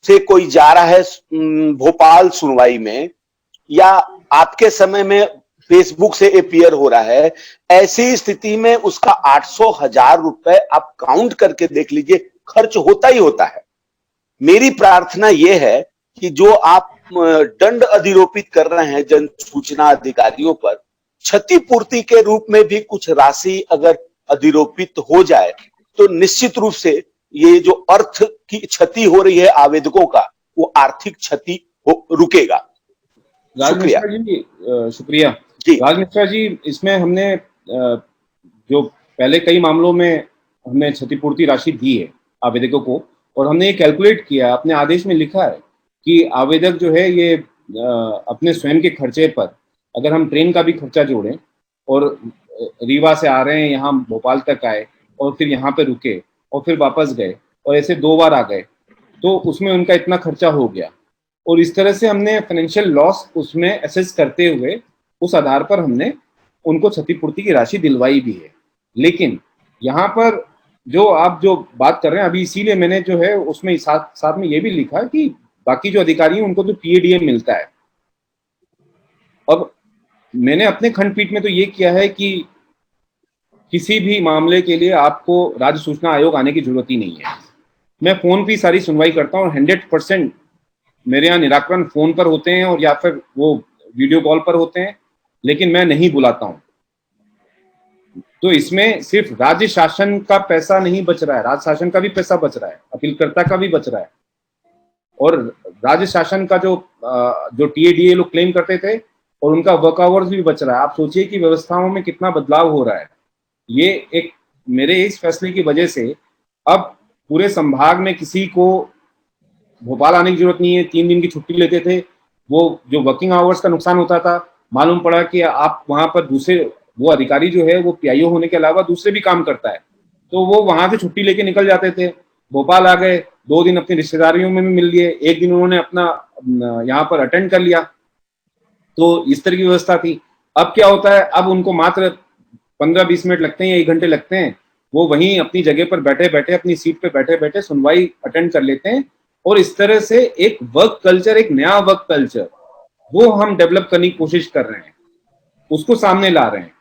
से कोई जा रहा है भोपाल सुनवाई में, या आपके समय में फेसबुक से अपीयर हो रहा है, ऐसी स्थिति में उसका 800,000 रुपए आप काउंट करके देख लीजिए, खर्च होता ही होता है। मेरी प्रार्थना यह है कि जो आप दंड अधिरोपित कर रहे हैं जन सूचना अधिकारियों पर, क्षतिपूर्ति के रूप में भी कुछ राशि अगर अधिरोपित हो जाए तो निश्चित रूप से ये जो अर्थ की क्षति हो रही है आवेदकों का, वो आर्थिक क्षति रुकेगा। शुक्रिया जी। शुक्रिया राज मिश्रा जी। इसमें हमने जो पहले कई मामलों में हमने क्षतिपूर्ति राशि दी है आवेदकों को, और हमने ये कैलकुलेट किया, अपने आदेश में लिखा है कि आवेदक जो है ये अपने स्वयं के खर्चे पर, अगर हम ट्रेन का भी खर्चा जोड़ें और रीवा से आ रहे हैं यहाँ भोपाल तक आए और फिर यहाँ पे रुके और फिर वापस गए और ऐसे 2 बार आ गए, तो उसमें उनका इतना खर्चा हो गया। और इस तरह से हमने फाइनेंशियल लॉस उसमें एसेस करते हुए उस आधार पर हमने उनको क्षतिपूर्ति की राशि दिलवाई भी है। लेकिन यहाँ पर जो आप जो बात कर रहे हैं अभी, इसीलिए मैंने जो है उसमें साथ में ये भी लिखा कि बाकी जो अधिकारी हैं उनको तो PADM मिलता है। अब मैंने अपने खंडपीठ में तो ये किया है कि किसी भी मामले के लिए आपको राज्य सूचना आयोग आने की जरूरत ही नहीं है। मैं फोन पे सारी सुनवाई करता हूँ और 100% मेरे यहाँ निराकरण फोन पर होते हैं और या फिर वो वीडियो कॉल पर होते हैं, लेकिन मैं नहीं बुलाता हूँ। तो इसमें सिर्फ राज्य शासन का पैसा नहीं बच रहा है, राज्य शासन का भी पैसा बच रहा है, अपीलकर्ता का भी बच रहा है, और राज्य शासन का जो TADA लोग क्लेम करते थे और उनका वर्क आवर्स भी बच रहा है। आप सोचिए कि व्यवस्थाओं में कितना बदलाव हो रहा है। ये एक मेरे इस फैसले की वजह से अब पूरे संभाग में किसी को भोपाल आने की जरूरत नहीं है। 3 दिन की छुट्टी लेते थे, वो जो वर्किंग आवर्स का नुकसान होता था, मालूम पड़ा कि आप वहां पर दूसरे, वो अधिकारी जो है वो PIO होने के अलावा दूसरे भी काम करता है, तो वो वहां से छुट्टी लेके निकल जाते थे, भोपाल आ गए, 2 दिन अपनी रिश्तेदारियों में भी मिल लिए, 1 दिन उन्होंने अपना यहाँ पर अटेंड कर लिया। तो इस तरह की व्यवस्था थी। अब क्या होता है, अब उनको मात्र 15-20 मिनट लगते हैं या 1 घंटे लगते हैं, वो वहीं अपनी जगह पर बैठे बैठे, अपनी सीट पे बैठे बैठे सुनवाई अटेंड कर लेते हैं। और इस तरह से एक वर्क कल्चर, एक नया वर्क कल्चर वो हम डेवलप करने की कोशिश कर रहे हैं, उसको सामने ला रहे हैं।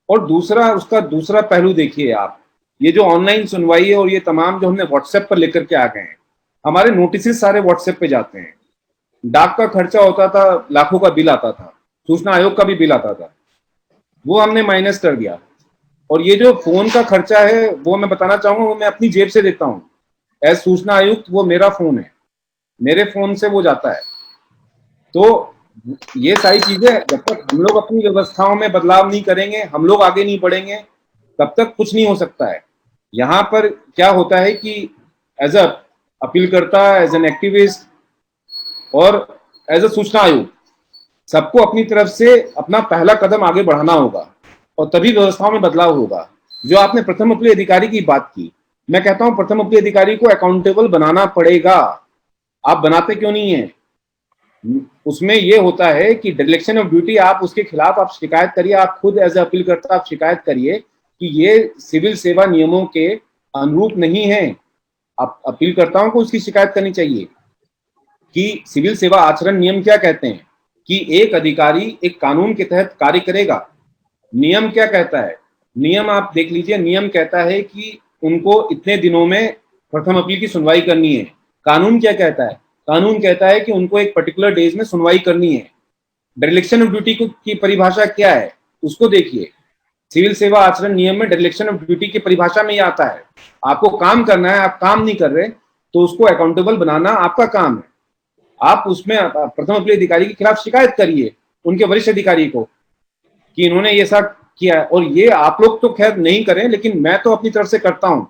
और दूसरा, उसका दूसरा पहलू देखिए आप, ये जो ऑनलाइन सुनवाई है और ये तमाम जो हमने व्हाट्सएप पर लेकर के आ गए हैं, हमारे नोटिस सारे व्हाट्सएप पे जाते हैं। डाक का खर्चा होता था, लाखों का बिल आता था, सूचना आयोग का भी बिल आता था, वो हमने माइनस कर दिया। और ये जो फोन का खर्चा है वो मैं बताना चाहूंगा, वो मैं अपनी जेब से देता हूँ एज सूचना आयुक्त। वो मेरा फोन है, मेरे फोन से वो जाता है। तो ये सारी चीजें जब तक हम लोग अपनी व्यवस्थाओं में बदलाव नहीं करेंगे, हम लोग आगे नहीं बढ़ेंगे, तब तक कुछ नहीं हो सकता है। यहाँ पर क्या होता है कि एज अ अपीलकर्ता, एज एन एक्टिविस्ट और एज अ सूचना आयुक्त, सबको अपनी तरफ से अपना पहला कदम आगे बढ़ाना होगा और तभी व्यवस्थाओं में बदलाव होगा। जो आपने प्रथम अपील अधिकारी की बात की, मैं कहता हूं प्रथम अपील अधिकारी को अकाउंटेबल बनाना पड़ेगा। आप बनाते क्यों नहीं है? उसमें यह होता है कि डिलेक्शन ऑफ ड्यूटी, आप उसके खिलाफ आप शिकायत करिए, आप खुद एज ए अपीलकर्ता आप शिकायत करिए कि ये सिविल सेवा नियमों के अनुरूप नहीं है। आप अपीलकर्ताओं को उसकी शिकायत करनी चाहिए कि सिविल सेवा आचरण नियम क्या कहते हैं, कि एक अधिकारी एक कानून के तहत कार्य करेगा। नियम क्या कहता है? नियम आप देख लीजिए, नियम कहता है कि उनको इतने दिनों में प्रथम अपील की सुनवाई करनी है। कानून क्या कहता है? कानून कहता है कि उनको एक पर्टिकुलर डेज में सुनवाई करनी है। डिरेक्शन ऑफ ड्यूटी की परिभाषा क्या है उसको देखिए। सिविल सेवा आचरण नियम में डिरेक्शन ऑफ ड्यूटी की परिभाषा में ये आता है, आपको काम करना है, आप काम नहीं कर रहे तो उसको अकाउंटेबल बनाना आपका काम है। आप उसमें प्रथम अपील अधिकारी के खिलाफ शिकायत करिए उनके वरिष्ठ अधिकारी को कि इन्होंने ये सब किया। और ये आप लोग तो खैर नहीं करें, लेकिन मैं तो अपनी तरफ से करता हूं,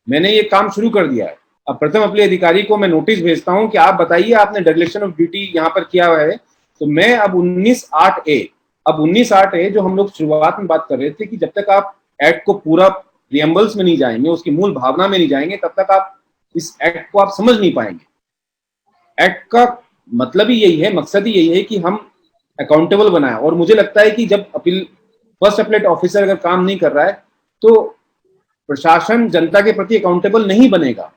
मैंने ये काम शुरू कर दिया है। अब प्रथम अपील अधिकारी को मैं नोटिस भेजता हूं कि आप बताइए आपने डिरेक्शन ऑफ ड्यूटी यहाँ पर किया हुआ है, तो मैं अब 19(8)A जो हम लोग शुरुआत में बात कर रहे थे कि जब तक आप एक्ट को पूरा प्रियम्बल्स में नहीं जाएंगे, उसकी मूल भावना में नहीं जाएंगे, तब तक आप इस एक्ट को आप समझ नहीं पाएंगे। एक्ट का मतलब ही यही है, मकसद ही यही है कि हम अकाउंटेबल बनाए। और मुझे लगता है कि जब फर्स्ट अपीलेट ऑफिसर अगर काम नहीं कर रहा है तो प्रशासन जनता के प्रति अकाउंटेबल नहीं बनेगा।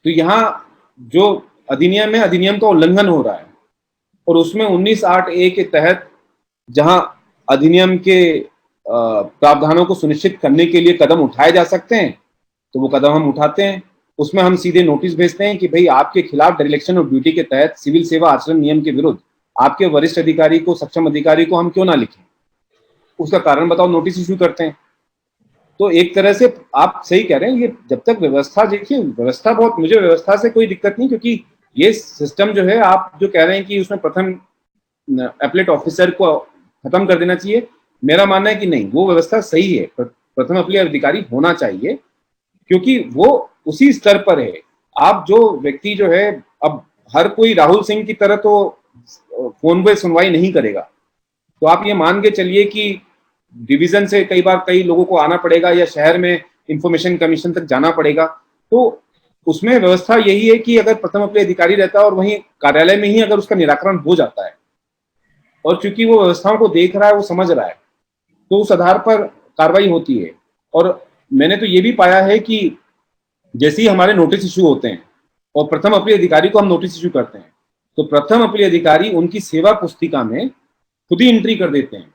तो यहाँ जो अधिनियम है, अधिनियम का उल्लंघन हो रहा है और उसमें 19(8)A के तहत जहां अधिनियम के प्रावधानों को सुनिश्चित करने के लिए कदम उठाए जा सकते हैं तो वो कदम हम उठाते हैं। उसमें हम सीधे नोटिस भेजते हैं कि भाई आपके खिलाफ डिरेक्शन ऑफ ड्यूटी के तहत सिविल सेवा आचरण नियम के विरुद्ध आपके वरिष्ठ अधिकारी को, सक्षम अधिकारी को हम क्यों ना लिखें, उसका कारण बताओ, नोटिस इश्यू करते हैं। तो एक तरह से आप सही कह रहे हैं, ये जब तक व्यवस्था, देखिए व्यवस्था बहुत, मुझे व्यवस्था से कोई दिक्कत नहीं, क्योंकि ये सिस्टम जो है आप जो कह रहे हैं कि उसमें प्रथम अपीलेट ऑफिसर को खत्म कर देना चाहिए, मेरा मानना है कि नहीं, वो व्यवस्था सही है, प्रथम अपील अधिकारी होना चाहिए क्योंकि वो उसी स्तर पर है। आप जो व्यक्ति जो है, अब हर कोई राहुल सिंह की तरह तो फोन पे सुनवाई नहीं करेगा, तो आप ये मान के चलिए कि डिवीजन से कई बार कई लोगों को आना पड़ेगा या शहर में इंफॉर्मेशन कमीशन तक जाना पड़ेगा। तो उसमें व्यवस्था यही है कि अगर प्रथम अपील अधिकारी रहता है और वहीं कार्यालय में ही अगर उसका निराकरण हो जाता है और चूंकि वो व्यवस्थाओं को देख रहा है, वो समझ रहा है, तो उस आधार पर कार्रवाई होती है। और मैंने तो ये भी पाया है कि जैसे ही हमारे नोटिस इशू होते हैं और प्रथम अपील अधिकारी को हम नोटिस इशू करते हैं तो प्रथम अपील अधिकारी उनकी सेवा पुस्तिका में खुद ही एंट्री कर देते हैं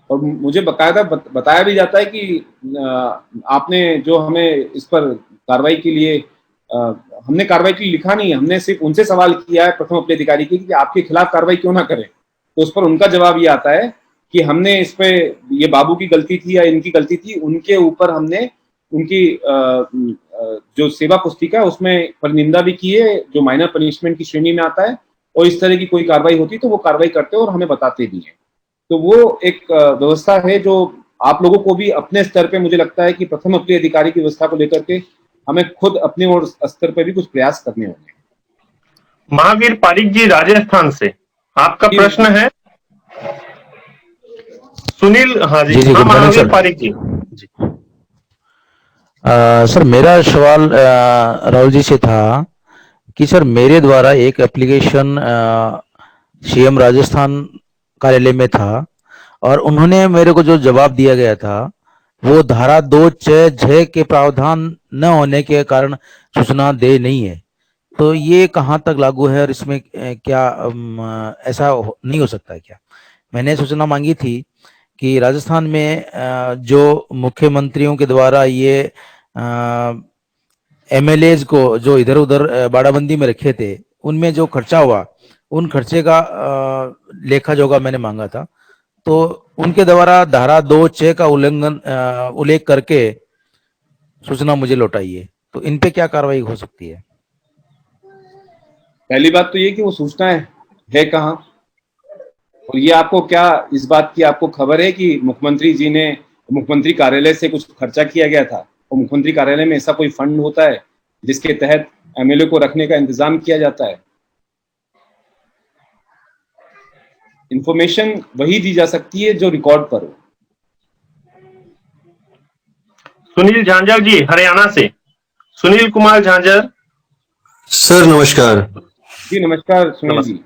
और मुझे बकायदा बताया भी जाता है कि आपने जो हमें इस पर कार्रवाई के लिए हमने कार्रवाई के लिए लिखा नहीं है, हमने सिर्फ उनसे सवाल किया है प्रथम अपील अधिकारी की कि आपके खिलाफ कार्रवाई क्यों ना करें। तो उस पर उनका जवाब ये आता है कि हमने इस पे, ये बाबू की गलती थी या इनकी गलती थी, उनके ऊपर हमने उनकी जो सेवा पुस्तिका उसमें परनिंदा भी की है, जो माइनर पनिशमेंट की श्रेणी में आता है, और इस तरह की कोई कार्रवाई होती तो वो कार्रवाई करते और हमें बताते भी हैं। तो वो एक व्यवस्था है जो आप लोगों को भी अपने स्तर पे, मुझे लगता है कि प्रथम अपील अधिकारी की व्यवस्था को लेकर के हमें खुद अपने और स्तर पे भी कुछ प्रयास करने होंगे। महावीर पारिक जी राजस्थान से आपका प्रश्न है। सुनील, हाँ जी, जी, महावीर पारिक जी। सर मेरा सवाल राहुल जी से था कि सर मेरे द्वारा एक एप्लीकेशन सीएम राजस्थान कार्यालय में था और उन्होंने मेरे को जो जवाब दिया गया था वो धारा 266 के प्रावधान न होने के कारण सूचना दे नहीं है। तो ये कहाँ तक लागू है और इसमें क्या ऐसा नहीं हो सकता है क्या? मैंने सूचना मांगी थी कि राजस्थान में जो मुख्यमंत्रियों के द्वारा ये एमएलएज को जो इधर उधर बाड़ाबंदी में रखे थे, उनमें जो खर्चा हुआ, उन खर्चे का लेखा जोखा मैंने मांगा था। तो उनके द्वारा धारा 266 का उल्लेख करके सूचना मुझे लौटाई है, तो इन पे क्या कार्रवाई हो सकती है? पहली बात तो ये कि वो सूचना है कहाँ, और ये आपको क्या इस बात की आपको खबर है कि मुख्यमंत्री जी ने मुख्यमंत्री कार्यालय से कुछ खर्चा किया गया था? और मुख्यमंत्री कार्यालय में ऐसा कोई फंड होता है जिसके तहत एमएलए को रखने का इंतजाम किया जाता है? इंफॉर्मेशन वही दी जा सकती है जो रिकॉर्ड पर हो। सुनील झांझर जी हरियाणा से, सुनील कुमार झांझर। सर नमस्कार। जी नमस्कार सुनील जी।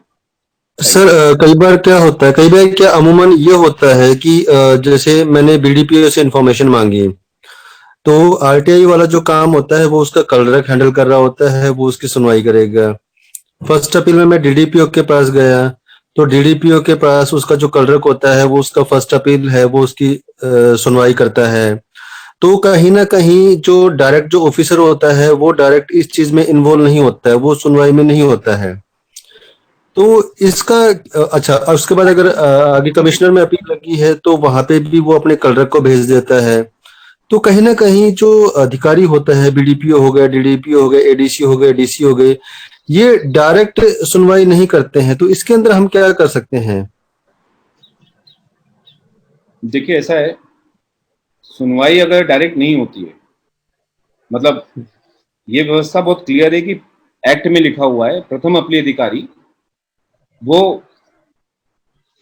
सर कई बार क्या होता है, कई बार क्या अमूमन ये होता है कि जैसे मैंने बीडीपीओ से इंफॉर्मेशन मांगी तो आरटीआई वाला जो काम होता है वो उसका कलरक हैंडल कर रहा होता है, वो उसकी सुनवाई करेगा। फर्स्ट अपील में मैं डीडीपीओ के पास गया तो डीडीपीओ के पास उसका जो कलरक होता है वो उसका फर्स्ट अपील है वो उसकी सुनवाई करता है। तो कहीं ना कहीं जो डायरेक्ट जो ऑफिसर होता है वो डायरेक्ट इस चीज में इन्वॉल्व नहीं होता है, वो सुनवाई में नहीं होता है। तो इसका अच्छा, उसके बाद अगर आगे कमिश्नर में अपील लगी है तो वहां पे भी वो अपने क्लर्क को भेज देता है। तो कहीं ना कहीं जो अधिकारी होता है, बीडीपीओ हो गए, डीडीपीओ हो गए, एडीसी हो गए, डीसी हो गए, ये डायरेक्ट सुनवाई नहीं करते हैं। तो इसके अंदर हम क्या कर सकते हैं? देखिए ऐसा है, सुनवाई अगर डायरेक्ट नहीं होती है, मतलब ये व्यवस्था बहुत क्लियर है कि एक्ट में लिखा हुआ है प्रथम अपील अधिकारी वो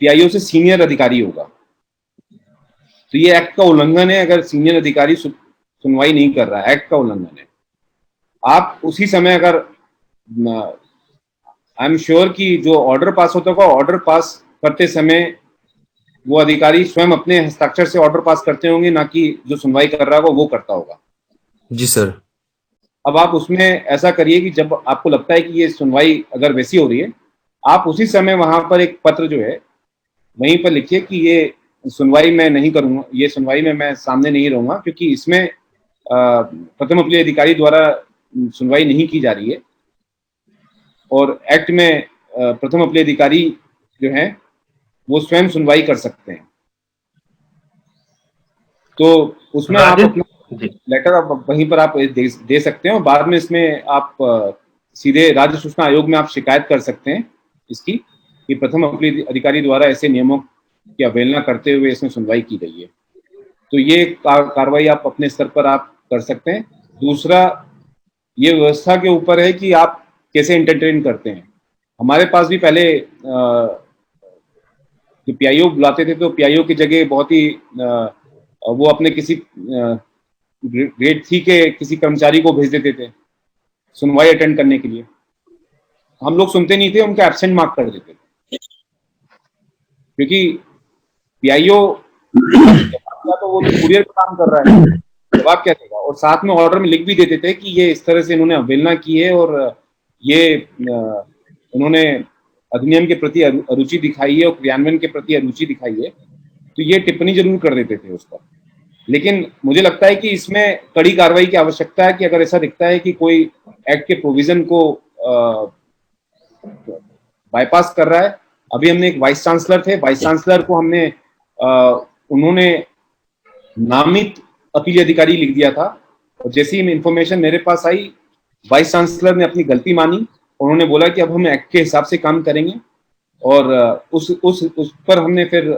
पीआईओ से सीनियर अधिकारी होगा। तो ये एक्ट का उल्लंघन है अगर सीनियर अधिकारी सुनवाई नहीं कर रहा है, एक्ट का उल्लंघन है। आप उसी समय अगर, आई एम श्योर कि जो ऑर्डर पास होता होगा, ऑर्डर पास करते समय वो अधिकारी स्वयं अपने हस्ताक्षर से ऑर्डर पास करते होंगे, ना कि जो सुनवाई कर रहा होगा वो करता होगा। जी सर। अब आप उसमें ऐसा करिए कि जब आपको लगता है कि ये सुनवाई अगर वैसी हो रही है, आप उसी समय वहां पर एक पत्र जो है वहीं पर लिखिए कि ये सुनवाई मैं नहीं करूंगा, ये सुनवाई में मैं सामने नहीं रहूंगा, क्योंकि इसमें प्रथम अपील अधिकारी द्वारा सुनवाई नहीं की जा रही है और एक्ट में प्रथम अपील अधिकारी जो है वो स्वयं सुनवाई कर सकते हैं। तो उसमें आप अपना लेटर आप वहीं पर आप दे सकते हैं और बाद में इसमें आप सीधे राज्य सूचना आयोग में आप शिकायत कर सकते हैं इसकी कि प्रथम अपील अधिकारी द्वारा ऐसे नियमों की अवहेलना करते हुए इसमें सुनवाई की गई है। तो ये कार्रवाई आप अपने स्तर पर आप कर सकते हैं। दूसरा, ये व्यवस्था के ऊपर है कि आप कैसे एंटरटेन करते हैं। हमारे पास भी पहले जो पीआईओ बुलाते थे तो पीआईओ की जगह बहुत ही वो अपने किसी ग्रेड 3 के किसी कर्मचारी को भेज देते थे सुनवाई अटेंड करने के लिए। हम लोग सुनते नहीं थे, उनका एब्सेंट मार्क कर देते थे, क्योंकि पीआईओ तो वो तो कुरियर का काम कर रहा है, जवाब क्या देगा। और साथ में ऑर्डर में लिख भी देते थे कि ये इस तरह से इन्होंने अवहेलना की है और ये उन्होंने अधिनियम के प्रति अरुचि दिखाई है और क्रियान्वयन के प्रति अरुचि दिखाई है, तो ये टिप्पणी जरूर कर देते थे उस पर। लेकिन मुझे लगता है कि इसमें कड़ी कार्रवाई की आवश्यकता है कि अगर ऐसा दिखता है कि कोई एक्ट के प्रोविजन को बाईपास कर रहा है। अभी हमने एक वाइस चांसलर थे, वाइस चांसलर को हमने उन्होंने नामित अपील अधिकारी लिख दिया था और जैसे ही इंफॉर्मेशन मेरे पास आई, वाइस चांसलर ने अपनी गलती मानी। उन्होंने बोला कि अब हम एक्ट के हिसाब से काम करेंगे और उस पर हमने फिर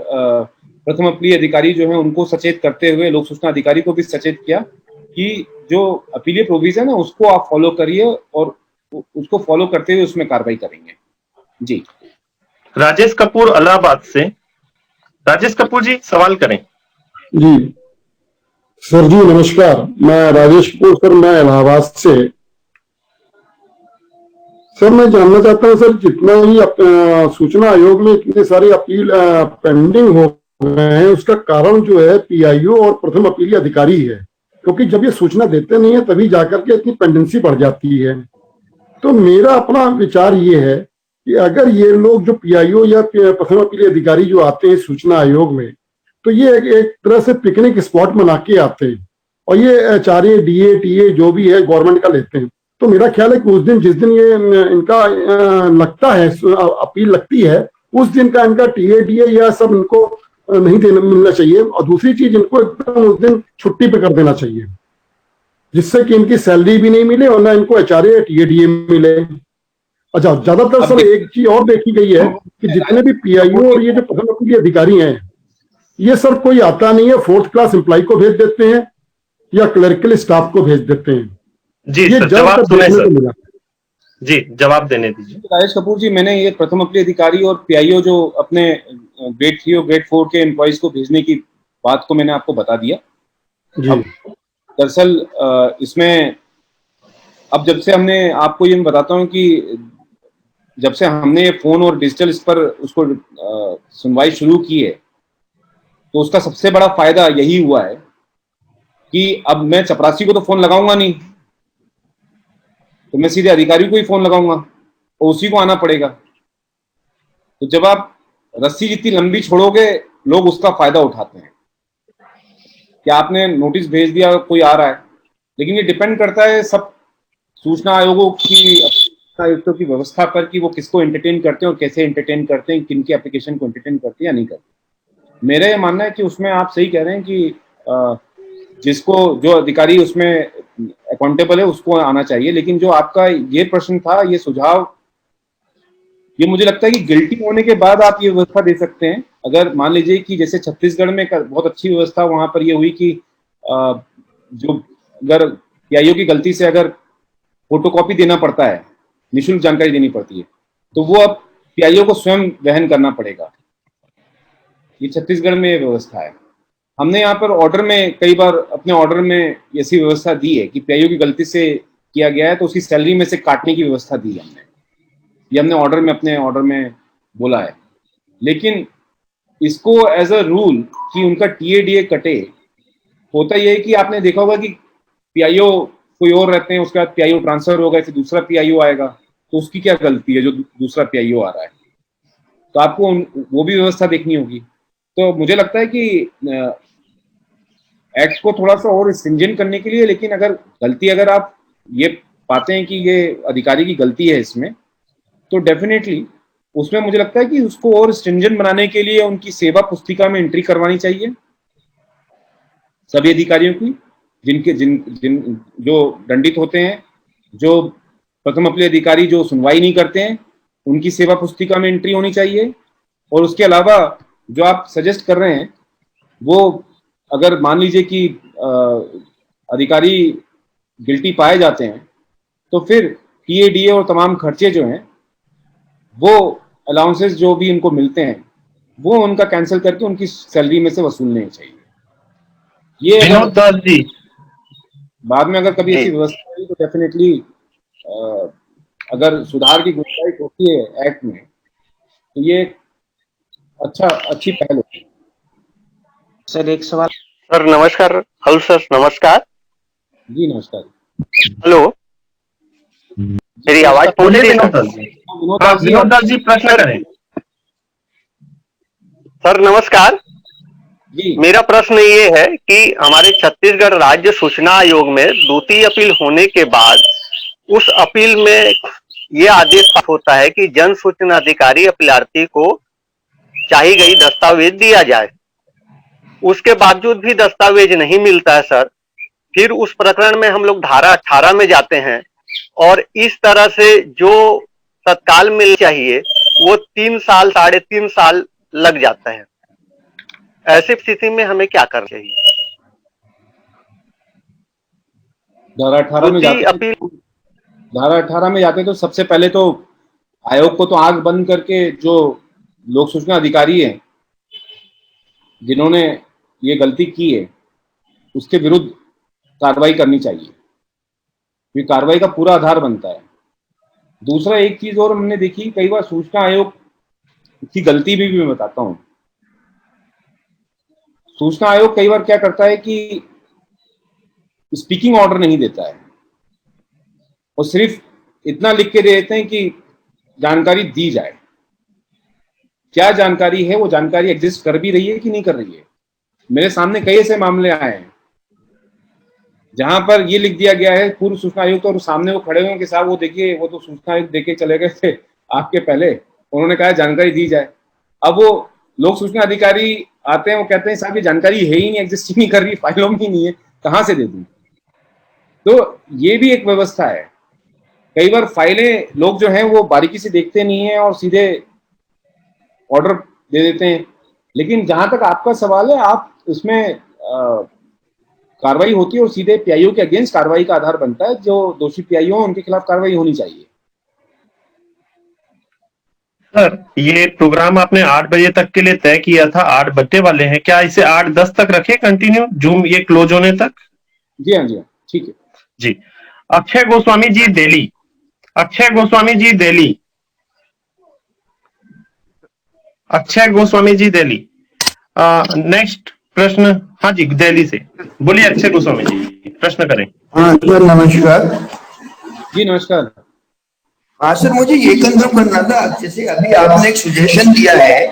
प्रथम अपील अधिकारी जो है उनको सचेत करते हुए लोक सूचना अधिकारी को भी सचेत किया कि जो अपीलीय प्रोविजन है उसको आप फॉलो करिए और उसको फॉलो करते हुए उसमें कार्रवाई करेंगे। जी। राजेश कपूर इलाहाबाद से। राजेश कपूर जी सवाल करें। जी सर जी नमस्कार, मैं राजेश कपूर सर, मैं इलाहाबाद से। सर मैं जानना चाहता हूं सर, जितना ही सूचना आयोग में इतने सारे अपील पेंडिंग हो गए हैं, उसका कारण जो है पीआईओ और प्रथम अपीली अधिकारी है, क्योंकि जब ये सूचना देते नहीं है तभी जाकर के इतनी पेंडेंसी बढ़ जाती है। तो मेरा अपना विचार ये है कि अगर ये लोग जो पीआईओ या प्रथम अपीली अधिकारी जो आते हैं सूचना आयोग में, तो ये एक तरह से पिकनिक स्पॉट बना के आते हैं और ये एचआरए डीए टीए जो भी है गवर्नमेंट का लेते हैं। तो मेरा ख्याल है कि उस दिन जिस दिन ये इनका लगता है अपील लगती है, उस दिन का इनका टीए डीए या सब इनको नहीं देना मिलना चाहिए। और दूसरी चीज, इनको एकदम उस दिन छुट्टी पे कर देना चाहिए, जिससे कि इनकी सैलरी भी नहीं मिले और ना इनको एचआरए टीए डीए मिले। अच्छा, ज्यादातर सर एक चीज और देखी गई है कि जितने भी पीआईओ और ये जो प्रथम अपीली अधिकारी हैं, ये सर कोई आता नहीं है, 4th क्लास एम्प्लॉय को भेज देते हैं या क्लर्कल स्टाफ को भेज देते हैं। जी सर, जवाब सुने सर। जी जवाब देने दीजिए। राजेश कपूर जी, मैंने ये प्रथम अपील अधिकारी और पीआईओ जो अपने ग्रेड 3 और ग्रेड 4 के एम्प्लॉइज को भेजने की बात को मैंने आपको बता दिया। दरअसल इसमें अब जब से हमने आपको ये बताता हूँ कि जब से हमने फोन और डिजिटल इस पर उसको सुनवाई शुरू की है, तो उसका सबसे बड़ा फायदा यही हुआ है कि अब मैं चपरासी को तो फोन लगाऊंगा नहीं, तो मैं सीधे अधिकारी को ही फोन लगाऊंगा और उसी को आना पड़ेगा। तो जब आप रस्सी जितनी लंबी छोड़ोगे, लोग उसका फायदा उठाते हैं। क्या आपने नोटिस भेज दिया, कोई आ रहा है, लेकिन ये डिपेंड करता है सब सूचना आयोगों की, आयुक्तों की व्यवस्था पर कि वो किसको एंटरटेन करते हैं और कैसे एंटरटेन करते हैं, किन की एप्लीकेशन को एंटरटेन करते हैं या नहीं करते। मेरा ये मानना है कि उसमें आप सही कह रहे हैं कि जिसको जो अधिकारी उसमें अकाउंटेबल है उसको आना चाहिए, लेकिन जो आपका ये प्रश्न था, ये सुझाव, ये मुझे लगता है कि गिल्टी होने के बाद आप ये व्यवस्था दे सकते हैं। अगर मान लीजिए कि जैसे छत्तीसगढ़ में बहुत अच्छी व्यवस्था वहां पर ये हुई कि जो अगर पीआईओ की गलती से अगर फोटोकॉपी देना पड़ता है, निःशुल्क जानकारी देनी पड़ती है, तो वो अब पीआईओ को स्वयं वहन करना पड़ेगा। ये छत्तीसगढ़ में व्यवस्था है। हमने यहाँ पर ऑर्डर में कई बार अपने ऑर्डर में ऐसी व्यवस्था दी है कि पीआईओ की गलती से किया गया है तो उसकी सैलरी में से काटने की व्यवस्था दी है हमने। ये हमने ऑर्डर में, अपने ऑर्डर में बोला है। लेकिन इसको एज अ रूल कि उनका टीएडीए कटे, होता यह है कि आपने देखा होगा कि पीआईओ कोई और रहते हैं, उसके बाद पीआईओ ट्रांसफर होगा, फिर दूसरा पीआईओ आएगा, तो उसकी क्या गलती है जो दूसरा पीआईओ आ रहा है? तो आपको वो भी व्यवस्था देखनी होगी। तो मुझे लगता है कि एक्ट को थोड़ा सा और स्ट्रिंजेंट करने के लिए, लेकिन अगर आप ये पाते हैं कि ये अधिकारी की गलती है इसमें, तो डेफिनेटली उसमें मुझे लगता है कि उसको और स्ट्रिंजेंट बनाने के लिए उनकी सेवा पुस्तिका में एंट्री करवानी चाहिए सभी अधिकारियों की, जिन जो दंडित होते हैं, जो प्रथम अपील अधिकारी जो सुनवाई नहीं करते हैं, उनकी सेवा पुस्तिका में एंट्री होनी चाहिए। और उसके अलावा जो आप सजेस्ट कर रहे हैं, वो अगर मान लीजिए कि अधिकारी गिल्टी पाए जाते हैं, तो फिर टीएडीए और तमाम खर्चे जो हैं, वो अलाउंसेस जो भी इनको मिलते हैं, वो उनका कैंसिल करके उनकी सैलरी में से वसूलने चाहिए। ये विनोद दास जी, बाद में अगर कभी ऐसी व्यवस्था हुई तो डेफिनेटली अगर सुधार की गुंजाइश होती है एक्ट में, तो ये अच्छी पहल होती है। सर एक सवाल। सर नमस्कार। हेलो सर, नमस्कार जी। नमस्कार। हेलो, मेरी आवाज पहुंच रही है? विनोद दास जी प्रश्न करें। सर नमस्कार जी। मेरा प्रश्न ये है कि हमारे छत्तीसगढ़ राज्य सूचना आयोग में द्वितीय अपील होने के बाद उस अपील में ये आदेश होता है कि जन सूचना अधिकारी अपीलार्थी को चाही गई दस्तावेज दिया जाए। उसके बावजूद भी दस्तावेज नहीं मिलता है सर। फिर उस प्रकरण में हम लोग धारा 18 में जाते हैं और इस तरह से जो तत्काल मिल चाहिए वो 3 साल 3.5 साल लग जाता है। ऐसी स्थिति में हमें क्या करना चाहिए? धारा 18 में जाते तो सबसे पहले तो आयोग को तो आंख बंद करके जो लोक सूचना अधिकारी हैं जिन्होंने ये गलती की है उसके विरुद्ध कार्रवाई करनी चाहिए, ये कार्रवाई का पूरा आधार बनता है। दूसरा एक चीज और हमने देखी, कई बार सूचना आयोग की गलती भी मैं बताता हूं। सूचना आयोग कई बार क्या करता है कि स्पीकिंग ऑर्डर नहीं देता है और सिर्फ इतना लिख के दे देते हैं कि जानकारी दी जाए। क्या जानकारी है, वो जानकारी एग्जिस्ट कर भी रही है कि नहीं कर रही है? मेरे सामने कई ऐसे मामले आए हैं जहां पर ये लिख दिया गया है पूर्व सूचना आयुक्त, और सामने वो खड़े हुए कि साहब वो देखिए, वो तो सूचना आयुक्त देके चले गए थे आपके पहले, उन्होंने कहा जानकारी दी जाए। अब वो लोक सूचना अधिकारी आते हैं, वो कहते हैं साहब ये जानकारी है ही नहीं, एग्जिस्ट ही नहीं कर रही, फाइलों में ही नहीं है, कहाँ से दे दूं? तो ये भी एक व्यवस्था है। कई बार फाइलें लोग जो हैं वो बारीकी से देखते नहीं है और सीधे ऑर्डर दे देते हैं। लेकिन जहां तक आपका सवाल है, आप उसमें कार्रवाई होती है और सीधे पीआईओ के अगेंस्ट कार्रवाई का आधार बनता है। जो दोषी पीआईओ हैं उनके खिलाफ कार्रवाई होनी चाहिए। सर ये प्रोग्राम आपने 8 बजे तक के लिए तय किया था, 8 बजने वाले हैं, क्या इसे 8:10 तक रखे कंटिन्यू, जूम ये क्लोज होने तक? जी हाँ, जी हाँ, ठीक है जी। अक्षय गोस्वामी जी दिल्ली, अक्षय गोस्वामी जी दिल्ली, अक्षय गोस्वामी जी दिल्ली। नेक्स्ट प्रश्न, हाँ जी दिल्ली से बोलिए अक्षय गोस्वामी जी, प्रश्न करें। हाँ सर नमस्कार। जी नमस्कार। हाँ सर, मुझे ये कंफर्म करना था, जैसे अभी आपने एक सजेशन दिया है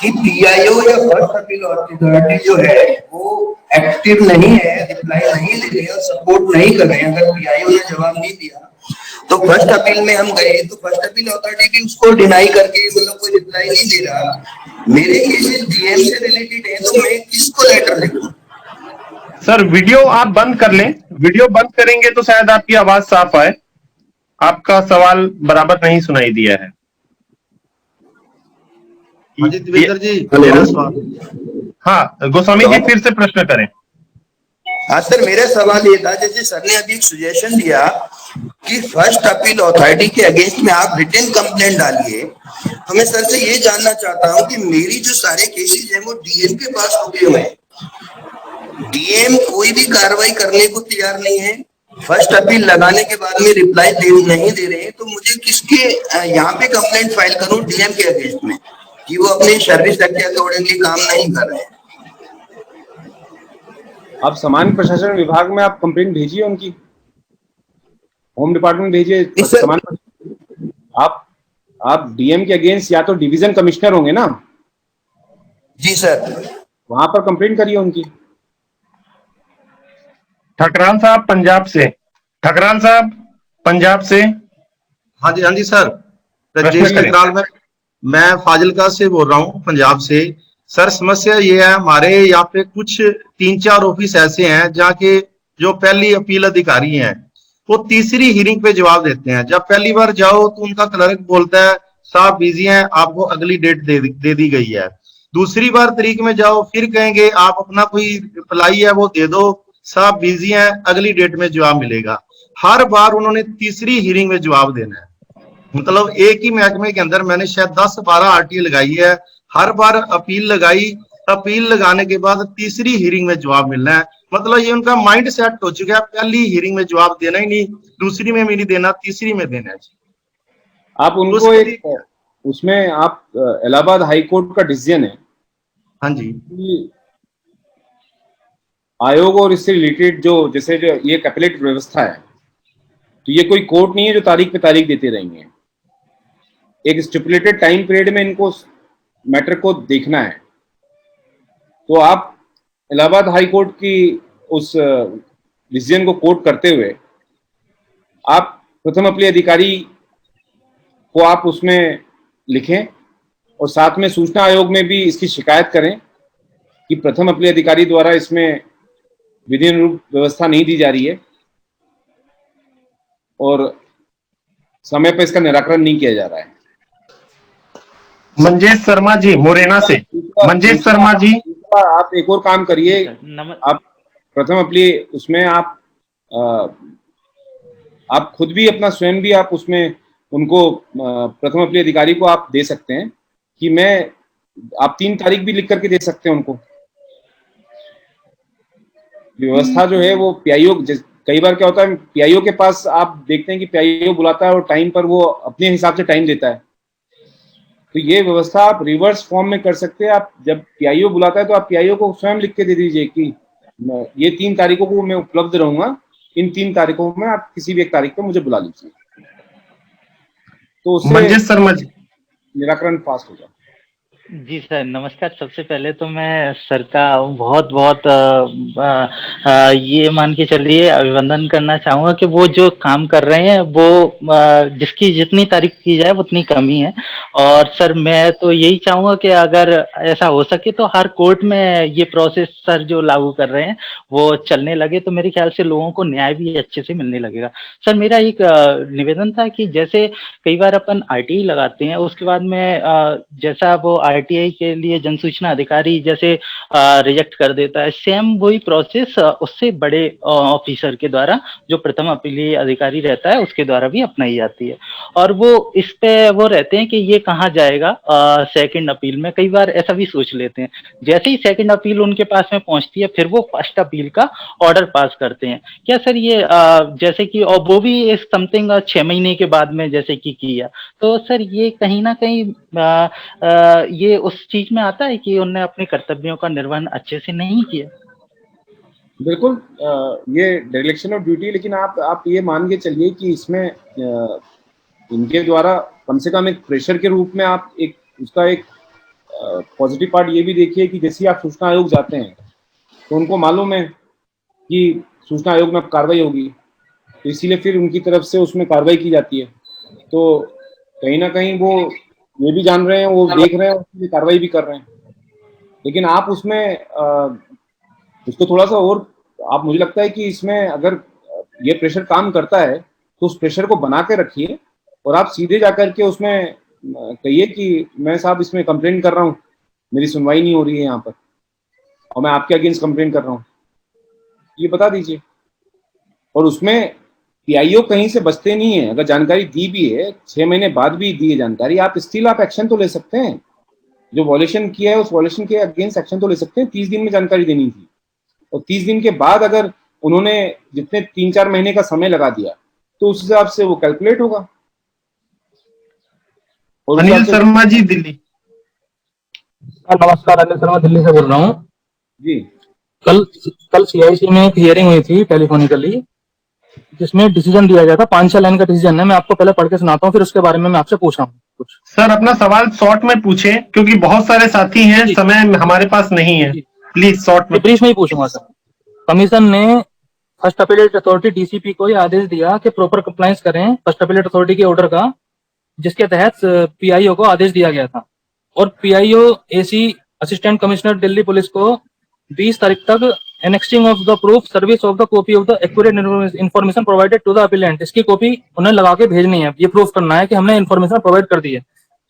कि पीआईओ या फर्स्ट अपील अथॉरिटी जो है वो एक्टिव नहीं है, रिप्लाई नहीं दे रहे हैं और सपोर्ट नहीं कर रहे हैं, अगर पीआईओ ने जवाब नहीं दिया तो फर्स्ट अपील में हम गए तो फर्स्ट अपील अथॉरिटी उसको डिनाई करके मतलब कोई रिप्लाई नहीं दे रहा। मेरे केसेस डीएम से रिलेटेड है तो मैं किसको लेटर लिखूं? सर वीडियो आप बंद कर लें, वीडियो बंद करेंगे तो शायद आपकी आवाज साफ आए। आपका सवाल बराबर नहीं सुनाई दिया है। हाँ जी देवेंद्र जी, मेरा सवाल। हाँ गोस्वामी जी फिर से प्रश्न करें। हाँ सर, मेरा सवाल ये था, जैसे सर ने अभी एक सजेशन दिया कि फर्स्ट अपील अथॉरिटी के अगेंस्ट में आप रिटन कंप्लेंट डालिए, तो मैं सर से ये जानना चाहता हूँ कि मेरी जो सारे केसेस हैं वो डीएम के पास रुके हुए हैं, डीएम कोई भी कार्रवाई करने को तैयार नहीं है, फर्स्ट अपील लगाने के बाद में रिप्लाई नहीं दे रहे हैं, तो मुझे किसके यहाँ पे कंप्लेंट फाइल करूँ डीएम के अगेंस्ट में कि वो अपनी सर्विस एक्ट के अकॉर्डिंगली काम नहीं कर रहे हैं? आप सामान्य प्रशासन विभाग में आप कंप्लेंट भेजिए, उनकी होम डिपार्टमेंट भेजिए सामान्य। आप डीएम के अगेंस्ट या तो डिवीजन कमिश्नर होंगे ना? जी सर। वहां पर कंप्लेंट करिए उनकी। ठकराल साहब पंजाब से, ठकराल साहब पंजाब से। हाँ जी सर, रजेश ठकराल मैं फाजिलका से बोल रहा हूँ, पंजाब से। सर समस्या ये है, हमारे यहाँ पे कुछ 3-4 ऑफिस ऐसे हैं जहाँ के जो पहली अपील अधिकारी हैं वो तीसरी हियरिंग पे जवाब देते हैं। जब पहली बार जाओ तो उनका क्लर्क बोलता है साहब बिजी हैं, आपको अगली डेट दे दी गई है। दूसरी बार तारीख में जाओ फिर कहेंगे आप अपना कोई रिप्लाई है वो दे दो, साहब बिजी हैं, अगली डेट में जवाब मिलेगा। हर बार उन्होंने तीसरी हियरिंग में जवाब देना है। मतलब एक ही महकमे के अंदर मैंने शायद 10-12 आरटीए लगाई है, हर बार अपील लगाई, अपील लगाने के बाद तीसरी हियरिंग में जवाब मिलना है। मतलब ये उनका माइंड सेट हो चुका है, पहली हियरिंग में जवाब देना ही नहीं, दूसरी में भी नहीं देना, तीसरी में देना है। आप उनको एक उसमें आप इलाहाबाद हाई कोर्ट का डिसीजन है, हाँ जी, आयोग और इससे रिलेटेड जो जैसे जो ये कैपिलेट व्यवस्था है, तो ये कोई कोर्ट नहीं है जो तारीख पे तारीख देते रहेंगे। एक स्टिपुलेटेड टाइम पीरियड में इनको मैटर को देखना है। तो आप इलाहाबाद हाई कोर्ट की उस डिसीजन को कोट करते हुए आप प्रथम अपील अधिकारी को आप उसमें लिखें और साथ में सूचना आयोग में भी इसकी शिकायत करें कि प्रथम अपील अधिकारी द्वारा इसमें विधि अनुरूप व्यवस्था नहीं दी जा रही है और समय पर इसका निराकरण नहीं किया जा रहा है। मंजेश शर्मा जी मुरैना से। मंजेश शर्मा जी, आप एक और काम करिए, आप प्रथम अपील उसमें आप खुद भी अपना स्वयं भी आप उसमें उनको प्रथम अपील अधिकारी को आप दे सकते हैं कि आप 3 तारीख भी लिख करके दे सकते हैं उनको। व्यवस्था जो है वो पीआईओ, कई बार क्या होता है पीआईओ के पास आप देखते हैं कि पीआईओ बुलाता है और टाइम पर वो अपने हिसाब से टाइम देता है। तो ये व्यवस्था आप रिवर्स फॉर्म में कर सकते हैं। आप जब पीआईओ बुलाता है तो आप पीआईओ को स्वयं लिख के दे दीजिए कि ये 3 तारीखों को मैं उपलब्ध रहूंगा, इन 3 तारीखों में आप किसी भी एक तारीख पे मुझे बुला लीजिए, तो उससे मंजेश शर्मा जी निराकरण फास्ट होगा। जी सर नमस्कार। सबसे पहले तो मैं सर का बहुत बहुत ये मान के चलिए अभिनंदन करना चाहूँगा कि वो जो काम कर रहे हैं वो जिसकी जितनी तारीफ की जाए उतनी कम ही है। और सर मैं तो यही चाहूँगा कि अगर ऐसा हो सके तो हर कोर्ट में ये प्रोसेस सर जो लागू कर रहे हैं वो चलने लगे तो मेरे ख्याल से लोगों को न्याय भी अच्छे से मिलने लगेगा। सर मेरा एक निवेदन था कि जैसे कई बार अपन आरटीआई लगाते हैं उसके बाद में जैसा वो आरटीआई के लिए जन सूचना अधिकारी जैसे रिजेक्ट कर देता है, सेम वही प्रोसेस उससे बड़े ऑफिसर के द्वारा जो प्रथम अपीलीय अधिकारी रहता है उसके द्वारा भी अपनाई जाती है। और वो इस पे वो रहते हैं कि ये कहाँ जाएगा सेकंड अपील में। कई बार ऐसा भी सोच लेते हैं, जैसे ही सेकंड अपील उनके पास में पहुंचती है फिर वो फर्स्ट अपील का ऑर्डर पास करते हैं। क्या सर ये जैसे कि और वो भी समथिंग 6 महीने के बाद में जैसे कि किया, तो सर ये कहीं ना कहीं ये उस चीज में आता है कि उन्होंने अपने कर्तव्यों का निर्वहन अच्छे से नहीं किया? बिल्कुल ये डायरेक्शन ऑफ ड्यूटी, लेकिन आप ये मान के चलिए कि इसमें इनके द्वारा कम से कम एक प्रेशर के रूप में आप एक उसका एक पॉजिटिव पार्ट ये भी देखिए कि जैसे आप सूचना आयोग जाते हैं तो उनको मालूम है कि सूचना आयोग में अब कार्रवाई होगी, तो इसीलिए फिर उनकी तरफ से उसमें कार्रवाई की जाती है। तो कहीं ना कहीं वो ये भी जान रहे हैं, वो देख रहे हैं, उसकी कार्रवाई भी कर रहे हैं। लेकिन आप उसमें उसको थोड़ा सा और, आप, मुझे लगता है कि इसमें अगर ये प्रेशर काम करता है तो उस प्रेशर को बना के रखिए और आप सीधे जाकर के उसमें कहिए कि मैं साहब इसमें कंप्लेंट कर रहा हूँ, मेरी सुनवाई नहीं हो रही है यहाँ पर और मैं आपके अगेंस्ट कंप्लेंट कर रहा हूँ, ये बता दीजिए। और उसमें पीआईओ कहीं से बचते नहीं है। अगर जानकारी दी भी है, 6 महीने बाद भी दी है जानकारी, आप स्टिल आप एक्शन तो ले सकते हैं। जो वॉल्यूशन किया है उस वॉल्यूशन के अगेंस्ट एक्शन तो ले सकते हैं। 30 दिन में जानकारी देनी थी और 30 दिन के बाद अगर उन्होंने जितने 3-4 महीने का समय लगा दिया तो उस हिसाब से वो कैलकुलेट होगा। अनिल शर्मा जी, दिल्ली। नमस्कार, अनिल शर्मा दिल्ली से बोल रहा हूँ जी। कल सीआईसी में एक हियरिंग हुई थी टेलीफोनिकली, जिसमें डिसीजन दिया गया था। 5-6 लाइन का डिसीजन है, मैं आपको पहले पढ़ के सुनाता हूँ, फिर उसके बारे में मैं आपसे पूछ रहा हूँ कुछ। सर अपना सवाल शॉर्ट में पूछे, क्योंकि बहुत सारे साथी हैं, समय हमारे पास नहीं है। प्लीज शॉर्ट में। ब्रीफ में ही पूछूंगा सर। कमीशन ने फर्स्ट अपीलेट अथॉरिटी डीसीपी को यह आदेश दिया कि प्रॉपर कंप्लायंस करें फर्स्ट अपीलेट अथॉरिटी के ऑर्डर का, जिसके तहत पीआईओ को आदेश दिया गया था। और PIO AC assistant commissioner Delhi police को 20 तारीख तक annexing of the proof service of the copy of the accurate information provided to the appellant, इसकी कॉपी उन्हें लगा के भेजनी है। ये प्रूफ करना है कि हमने इन्फॉर्मेशन प्रोवाइड कर दी है।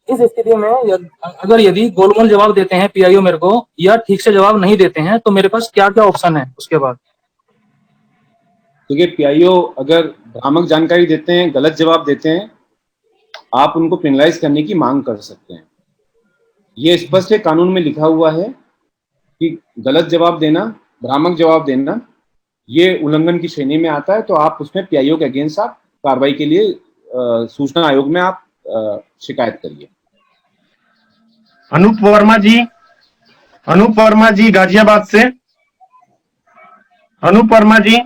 इस स्थिति में अगर यदि गोलमोल जवाब देते हैं पीआईओ मेरे को, या ठीक से जवाब नहीं देते हैं, तो मेरे पास क्या क्या ऑप्शन है उसके बाद? देखिए, पीआईओ अगर भ्रामक जानकारी देते हैं, गलत जवाब देते हैं, आप उनको पेनलाइज करने की मांग कर सकते हैं। ये स्पष्ट है, कानून में लिखा हुआ है कि गलत जवाब देना, भ्रामक जवाब देना, ये उल्लंघन की श्रेणी में आता है। तो आप उसमें पीआईओ के अगेंस्ट आप कार्रवाई के लिए सूचना आयोग में आप शिकायत करिए। अनूप वर्मा जी गाजियाबाद से। अनूप वर्मा जी।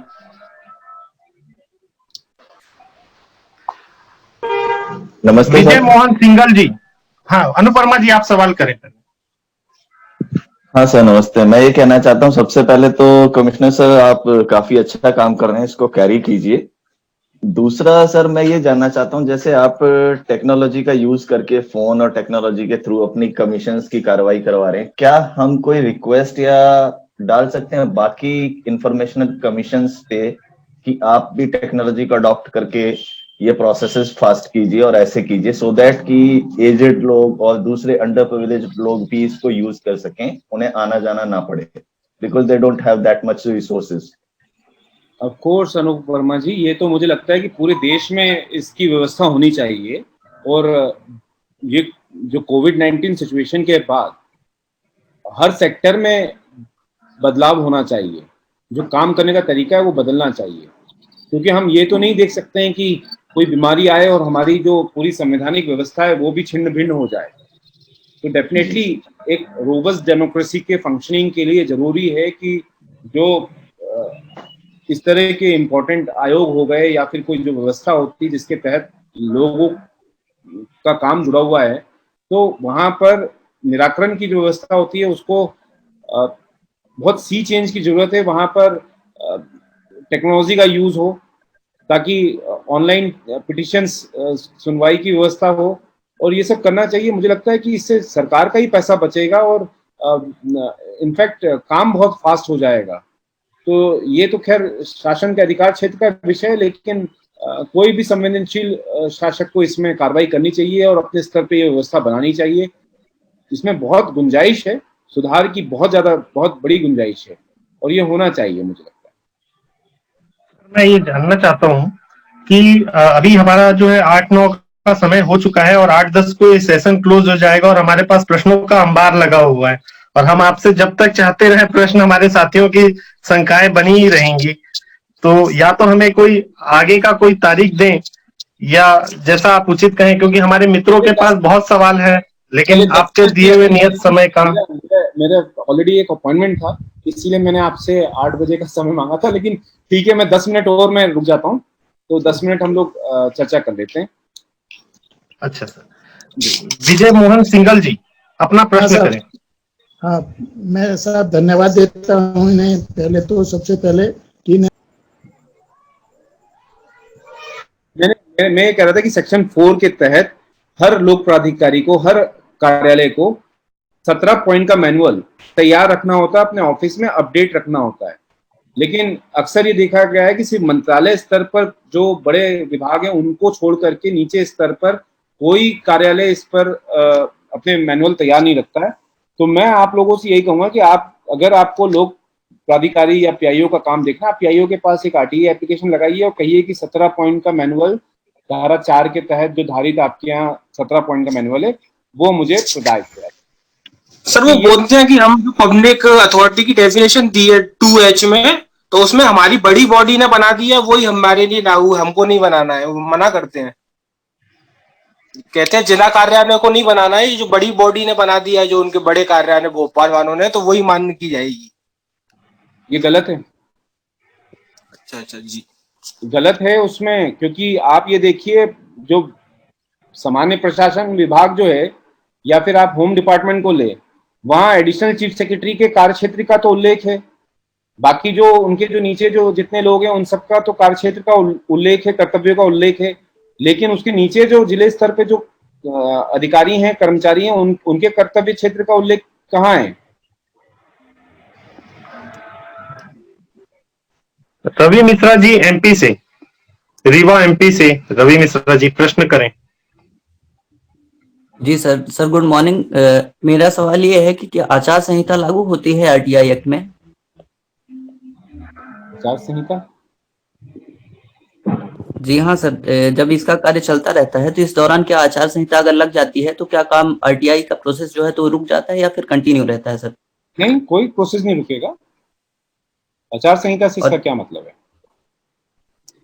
नमस्ते। विजय मोहन सिंगल जी। हाँ अनूप वर्मा जी, आप सवाल करें। हाँ सर नमस्ते। मैं ये कहना चाहता हूँ, सबसे पहले तो कमिश्नर सर आप काफी अच्छा काम कर रहे हैं, इसको कैरी कीजिए। दूसरा सर मैं ये जानना चाहता हूँ, जैसे आप टेक्नोलॉजी का यूज करके फोन और टेक्नोलॉजी के थ्रू अपनी कमीशंस की कार्रवाई करवा रहे हैं, क्या हम कोई रिक्वेस्ट या डाल सकते हैं बाकी इंफॉर्मेशनल कमीशंस पे कि आप भी टेक्नोलॉजी को अडॉप्ट करके ये प्रोसेसेस फास्ट कीजिए और ऐसे कीजिए, सो दैट कि एजेड लोग और दूसरे अंडर प्रिविलेज्ड लोग भी इसको यूज कर सकें, उन्हें आना जाना ना पड़े, because they don't have that much resources. Of course Anoop Verma ji, ये तो मुझे लगता है कि पूरे देश में इसकी व्यवस्था होनी चाहिए। और ये जो कोविड-19 सिचुएशन के बाद हर सेक्टर में बदलाव होना चाहिए, जो काम करने का तरीका है वो बदलना चाहिए। क्योंकि हम ये तो नहीं देख सकते हैं कि कोई बीमारी आए और हमारी जो पूरी संवैधानिक व्यवस्था है वो भी छिन्न भिन्न हो जाए। तो डेफिनेटली एक रोबस्ट डेमोक्रेसी के फंक्शनिंग के लिए जरूरी है कि जो इस तरह के इम्पोर्टेंट आयोग हो गए या फिर कोई जो व्यवस्था होती है जिसके तहत लोगों का काम जुड़ा हुआ है, तो वहां पर निराकरण की जो व्यवस्था होती है उसको बहुत सी चेंज की जरूरत है। वहां पर टेक्नोलॉजी का यूज हो ताकि ऑनलाइन पिटिशंस सुनवाई की व्यवस्था हो, और ये सब करना चाहिए। मुझे लगता है कि इससे सरकार का ही पैसा बचेगा और इनफैक्ट काम बहुत फास्ट हो जाएगा। तो ये तो खैर शासन के अधिकार क्षेत्र का विषय है, लेकिन कोई भी संवेदनशील शासक को इसमें कार्रवाई करनी चाहिए और अपने स्तर पे ये व्यवस्था बनानी चाहिए। इसमें बहुत गुंजाइश है, सुधार की बहुत बड़ी गुंजाइश है और ये होना चाहिए। मुझे लगता है मैं ये जानना चाहता हूँ कि अभी हमारा जो है 8-9 का समय हो चुका है और 8-10 को ये सेशन क्लोज हो जाएगा और हमारे पास प्रश्नों का अंबार लगा हुआ है, और हम आपसे जब तक चाहते रहे प्रश्न, हमारे साथियों की शंकाएं बनी ही रहेंगी। तो या तो हमें कोई आगे का कोई तारीख दें या जैसा आप उचित कहें, क्योंकि हमारे मित्रों के पास बहुत सवाल है, लेकिन आपके दिए हुए नियत समय का मेरे ऑलरेडी एक अपॉइंटमेंट था, इसीलिए मैंने आपसे 8 बजे का समय मांगा था। लेकिन ठीक है, मैं 10 मिनट और मैं रुक जाता हूँ, तो 10 मिनट हम लोग चर्चा कर लेते हैं। अच्छा सर। विजय मोहन सिंगल जी, अपना प्रश्न करें। हाँ, मैं साहब धन्यवाद देता हूँ इन्हें पहले तो, सबसे पहले कि मैं ये कह रहा था कि सेक्शन 4 के तहत हर लोक प्राधिकारी को, हर कार्यालय को 17 पॉइंट का मैनुअल तैयार रखना होता है, अपने ऑफिस में अपडेट रखना होता है। लेकिन अक्सर ये देखा गया है कि सिर्फ मंत्रालय स्तर पर जो बड़े विभाग हैं उनको छोड़ करके नीचे स्तर पर कोई कार्यालय इस पर अपने मैनुअल तैयार नहीं रखता है। तो मैं आप लोगों से यही कहूंगा कि आप, अगर आपको लोक प्राधिकारी या पीआईओ का काम देखना, आप पीआईओ के पास एक आरटीआई एप्लीकेशन लगाइए और कहिए कि 17 पॉइंट का मैनुअल धारा 4 के तहत जो धारित आपके यहाँ 17 पॉइंट का मैनुअल है वो मुझे प्रदान किया। सर वो बोलते हैं कि हम जो पब्लिक अथॉरिटी की डेफिनेशन दी है 2H में, तो उसमें हमारी बड़ी बॉडी ने बना दी है, वही हमारे लिए लागू, हमको नहीं बनाना है, वो मना करते हैं, कहते हैं जिला कार्यालय को नहीं बनाना है, जो बड़ी बॉडी ने बना दिया है, जो उनके बड़े कार्यालय भोपाल वालों ने, तो वही मान्य की जाएगी। ये गलत है। अच्छा जी, गलत है उसमें, क्योंकि आप ये देखिए जो सामान्य प्रशासन विभाग जो है या फिर आप होम डिपार्टमेंट को ले, वहां एडिशनल चीफ सेक्रेटरी के कार्य क्षेत्र का तो उल्लेख है, बाकी जो उनके जो नीचे जो जितने लोग हैं उन सबका तो कार्य क्षेत्र का उल्लेख है, कर्तव्यों का उल्लेख है, लेकिन उसके नीचे जो जिले स्तर पे जो अधिकारी हैं, कर्मचारी हैं, उनके कर्तव्य क्षेत्र का उल्लेख कहाँ है? रवि मिश्रा जी एमपी से, रीवा एमपी से रवि मिश्रा जी प्रश्न करें। जी सर गुड मॉर्निंग। मेरा सवाल ये है कि क्या आचार संहिता लागू होती है आरटीआई एक्ट में? आचार संहिता? जी हाँ सर, जब इसका कार्य चलता रहता है तो इस दौरान क्या आचार संहिता अगर लग जाती है तो क्या काम आरटीआई का प्रोसेस जो है तो रुक जाता है या फिर कंटिन्यू रहता है सर? नहीं, कोई प्रोसेस नहीं रुकेगा। आचार संहिता से इसका क्या मतलब है?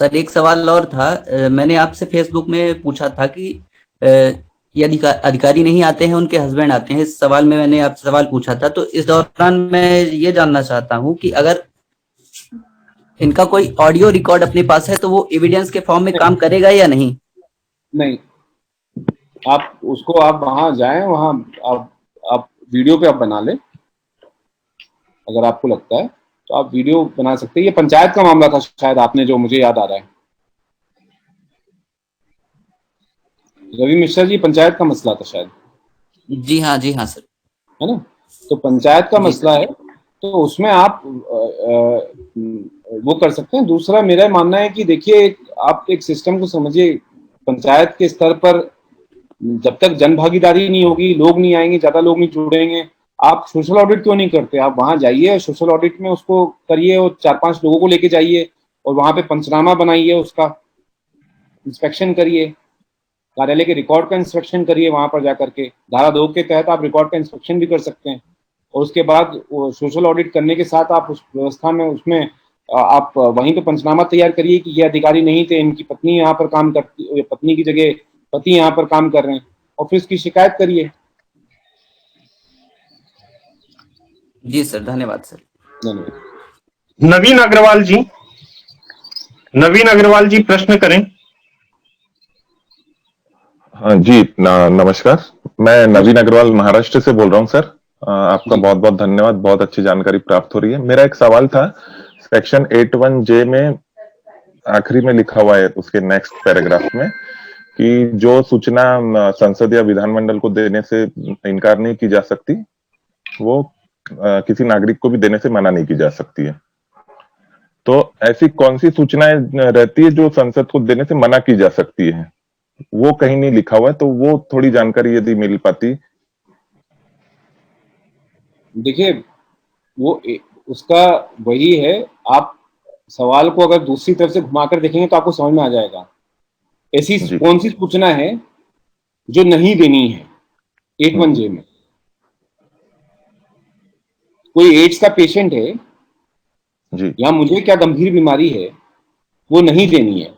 सर एक सवाल और था, मैंने आपसे फेसबुक में पूछा था कि यदि अधिकारी नहीं आते हैं, उनके हस्बैंड आते हैं, इस सवाल में मैंने आपसे सवाल पूछा था, तो इस दौरान मैं ये जानना चाहता हूं कि अगर इनका कोई ऑडियो रिकॉर्ड अपने पास है तो वो एविडेंस के फॉर्म में काम करेगा या नहीं? नहीं, आप उसको आप वहां जाएं, वहां आप वीडियो पे आप बना लें, अगर आपको लगता है तो आप वीडियो बना सकते हैं। ये पंचायत का मामला था शायद, आपने जो मुझे याद आ रहा है, रवि मिश्रा जी, पंचायत का मसला था शायद। जी हाँ सर, है ना? तो पंचायत का मसला है तो उसमें आप वो कर सकते हैं। दूसरा मेरा मानना है कि देखिए, आप एक सिस्टम को समझिए, पंचायत के स्तर पर जब तक जन भागीदारी नहीं होगी, लोग नहीं आएंगे, ज्यादा लोग नहीं जुड़ेंगे, आप सोशल ऑडिट क्यों नहीं करते? आप वहां जाइए, सोशल ऑडिट में उसको करिए और 4-5 लोगों को लेके जाइए और वहां पे पंचनामा बनाइए, उसका इंस्पेक्शन करिए, कार्यालय के रिकॉर्ड का इंस्पेक्शन करिए वहां पर जाकर के। धारा 2 के तहत आप रिकॉर्ड का इंस्पेक्शन भी कर सकते हैं और उसके बाद सोशल ऑडिट करने के साथ आप उस व्यवस्था में उसमें आप वहीं पे पंचनामा तैयार करिए कि ये अधिकारी नहीं थे, इनकी पत्नी यहाँ पर काम करती, पत्नी की जगह पति यहाँ पर काम कर रहे हैं, और फिर इसकी शिकायत करिए। जी सर, धन्यवाद सर। धन्यवाद। नवीन अग्रवाल जी प्रश्न करें। हाँ जी, नमस्कार, मैं नवीन अग्रवाल महाराष्ट्र से बोल रहा हूँ सर। आपका बहुत बहुत धन्यवाद, बहुत अच्छी जानकारी प्राप्त हो रही है। मेरा एक सवाल था, सेक्शन 81J में आखिरी में लिखा हुआ है उसके नेक्स्ट पैराग्राफ में कि जो सूचना संसद या विधानमंडल को देने से इनकार नहीं की जा सकती, वो किसी नागरिक को भी देने से मना नहीं की जा सकती है। तो ऐसी कौन सी सूचनाएं रहती है जो संसद को देने से मना की जा सकती है? वो कहीं नहीं लिखा हुआ है, तो वो थोड़ी जानकारी यदि मिल पाती। देखिए, वो उसका वही है, आप सवाल को अगर दूसरी तरफ से घुमाकर देखेंगे तो आपको समझ में आ जाएगा। ऐसी कौन सी सूचना है जो नहीं देनी है 81J में? कोई एड्स का पेशेंट है जी, या मुझे क्या गंभीर बीमारी है, वो नहीं देनी है,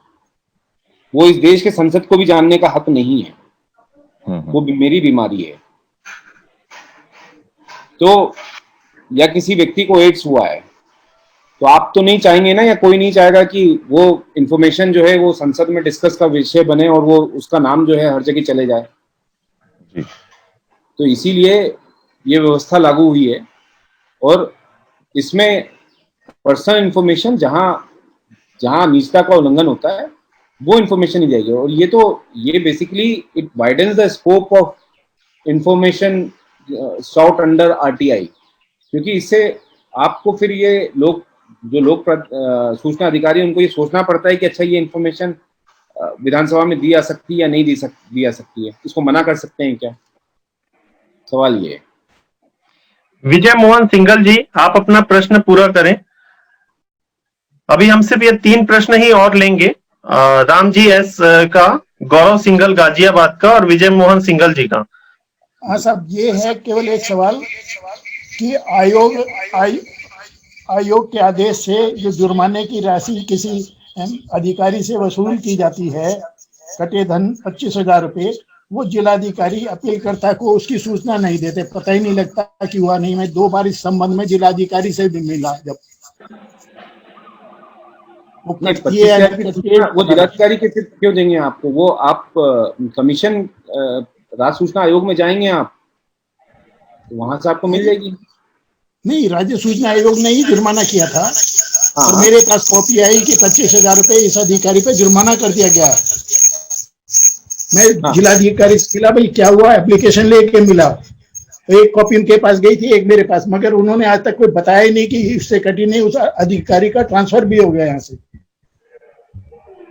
वो इस देश के संसद को भी जानने का हक नहीं है, वो मेरी बीमारी है। तो या किसी व्यक्ति को एड्स हुआ है तो आप तो नहीं चाहेंगे ना, या कोई नहीं चाहेगा कि वो इंफॉर्मेशन जो है वो संसद में डिस्कस का विषय बने और वो उसका नाम जो है हर जगह चले जाए। जी। तो इसीलिए ये व्यवस्था लागू हुई है और इसमें पर्सनल इंफॉर्मेशन जहां निजता का उल्लंघन होता है वो इंफॉर्मेशन ही जाएगी। और ये basically it widens the scope of information sought under RTI, क्योंकि इससे आपको फिर ये लोग सूचना अधिकारी उनको ये सोचना पड़ता है कि अच्छा ये इंफॉर्मेशन विधानसभा में दी जा सकती है या नहीं दी जा सकती है, इसको मना कर सकते हैं क्या? सवाल ये है। विजय मोहन सिंघल जी, आप अपना प्रश्न पूरा करें। अभी हम सिर्फ ये 3 प्रश्न ही और लेंगे, राम जी एस का, गौरव सिंघल गाजियाबाद का और विजय मोहन सिंघल जी का। हाँ साहब, ये है केवल एक सवाल कि आयोग के आदेश से जो जुर्माने की राशि किसी अधिकारी से वसूल की जाती है, कटे धन 25,000 रुपए, वो जिलाधिकारी अपीलकर्ता को उसकी सूचना नहीं देते, पता ही नहीं लगता कि हुआ नहीं। मैं 2 बार इस संबंध में जिलाधिकारी से भी मिला। जब वो जिलाधिकारी के क्यों देंगे आपको? वो आप कमीशन राज्य सूचना आयोग में जाएंगे आप, तो वहां से आपको मिल जाएगी। नहीं, राज्य सूचना आयोग ने ही जुर्माना किया था। और मेरे पास कॉपी आई कि 25,000 रुपए इस अधिकारी पे जुर्माना कर दिया गया। मैं जिलाधिकारी से मिला, भाई क्या हुआ, एप्लीकेशन लेके मिला। एक कॉपी उनके पास गई थी, एक मेरे पास, मगर उन्होंने आज तक कोई बताया ही नहीं कि इससे कटी नहीं, उस अधिकारी का ट्रांसफर भी हो गया यहाँ से।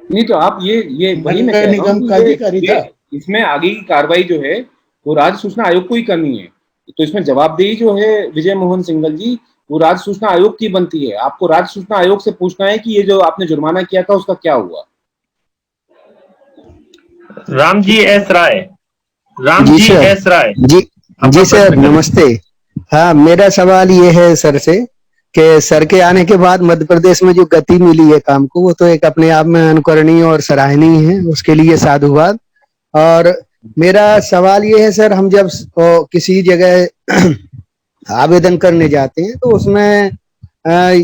नहीं तो आप ये वही मैं कह रहा हूं, निगम का अधिकारी था। इसमें आगे की कार्रवाई जो है वो राज्य सूचना आयोग को ही करनी है। तो इसमें जवाबदेही जो है विजय मोहन सिंघल जी, वो राज्य सूचना आयोग की बनती है। आपको राज्य सूचना आयोग से पूछना है कि ये जो आपने जुर्माना किया था उसका क्या हुआ। Ram G S Rai ji sir, नमस्ते। हाँ, मेरा सवाल ये है सर से कि सर के आने के बाद मध्य प्रदेश में जो गति मिली है काम को, वो तो एक अपने आप में अनुकरणीय और सराहनीय है, उसके लिए साधुवाद। और मेरा सवाल ये है सर, हम जब किसी जगह आवेदन करने जाते हैं तो उसमें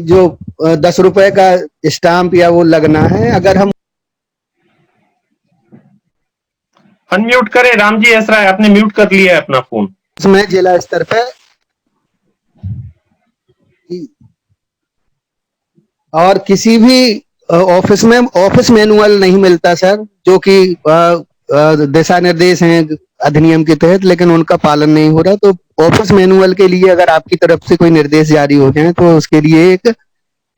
जो 10 रुपए का स्टाम्प या वो लगना है, अगर हम अनम्यूट करें। राम जी एस राय, आपने म्यूट कर लिया है अपना फोन। उसमें जिला स्तर पे और किसी भी ऑफिस में ऑफिस मैनुअल नहीं मिलता सर, जो कि दिशा निर्देश हैं अधिनियम के तहत, लेकिन उनका पालन नहीं हो रहा। तो ऑफिस मैनुअल के लिए अगर आपकी तरफ से कोई निर्देश जारी हो जाए तो उसके लिए एक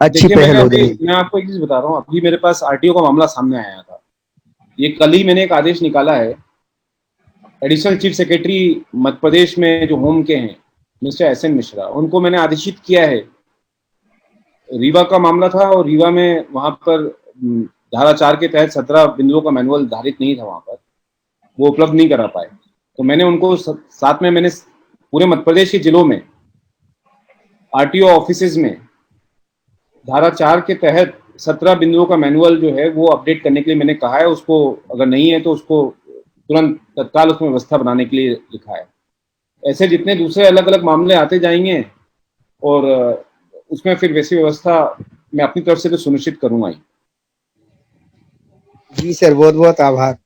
अच्छी पहल हो जाएगी। मैं आपको एक चीज बता रहा हूँ, अभी मेरे पास आरटीओ का मामला सामने आया था। ये कल ही मैंने एक आदेश निकाला है। Additional chief secretary Madhya Pradesh में जो होम के हैं मिस्टर एस एन मिश्रा, उनको मैंने आदेशित किया है। रीवा का मामला था और रीवा में वहां पर धारा 4 के तहत 17 बिंदुओं का मैनुअल धारित नहीं था, वहां पर वो उपलब्ध नहीं करा पाए। तो मैंने उनको साथ में मैंने पूरे मध्य प्रदेश के जिलों में आरटीओ ऑफिसेज में धारा 4 के तहत 17 बिंदुओं का मैनुअल जो है वो अपडेट करने के लिए मैंने कहा है। उसको अगर नहीं है तो उसको तुरंत तत्काल उसमें व्यवस्था बनाने के लिए लिखा है। ऐसे जितने दूसरे अलग अलग मामले आते जाएंगे और उसमें फिर वैसी व्यवस्था मैं अपनी तरफ से तो सुनिश्चित करूंगा ही। जी सर, बहुत बहुत आभार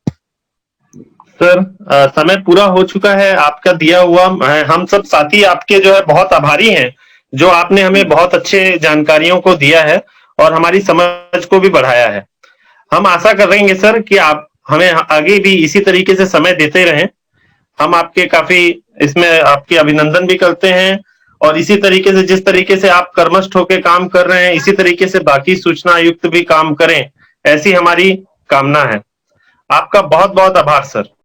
सर। समय पूरा हो चुका है आपका दिया हुआ। हम सब साथी आपके जो है बहुत आभारी हैं, जो आपने हमें बहुत अच्छे जानकारियों को दिया है और हमारी समझ को भी बढ़ाया है। हम आशा कर रहेंगे सर कि आप हमें आगे भी इसी तरीके से समय देते रहें। हम आपके काफी इसमें आपके अभिनंदन भी करते हैं और इसी तरीके से जिस तरीके से आप कर्मठ होकर काम कर रहे हैं, इसी तरीके से बाकी सूचना आयुक्त भी काम करें, ऐसी हमारी कामना है। आपका बहुत बहुत आभार सर।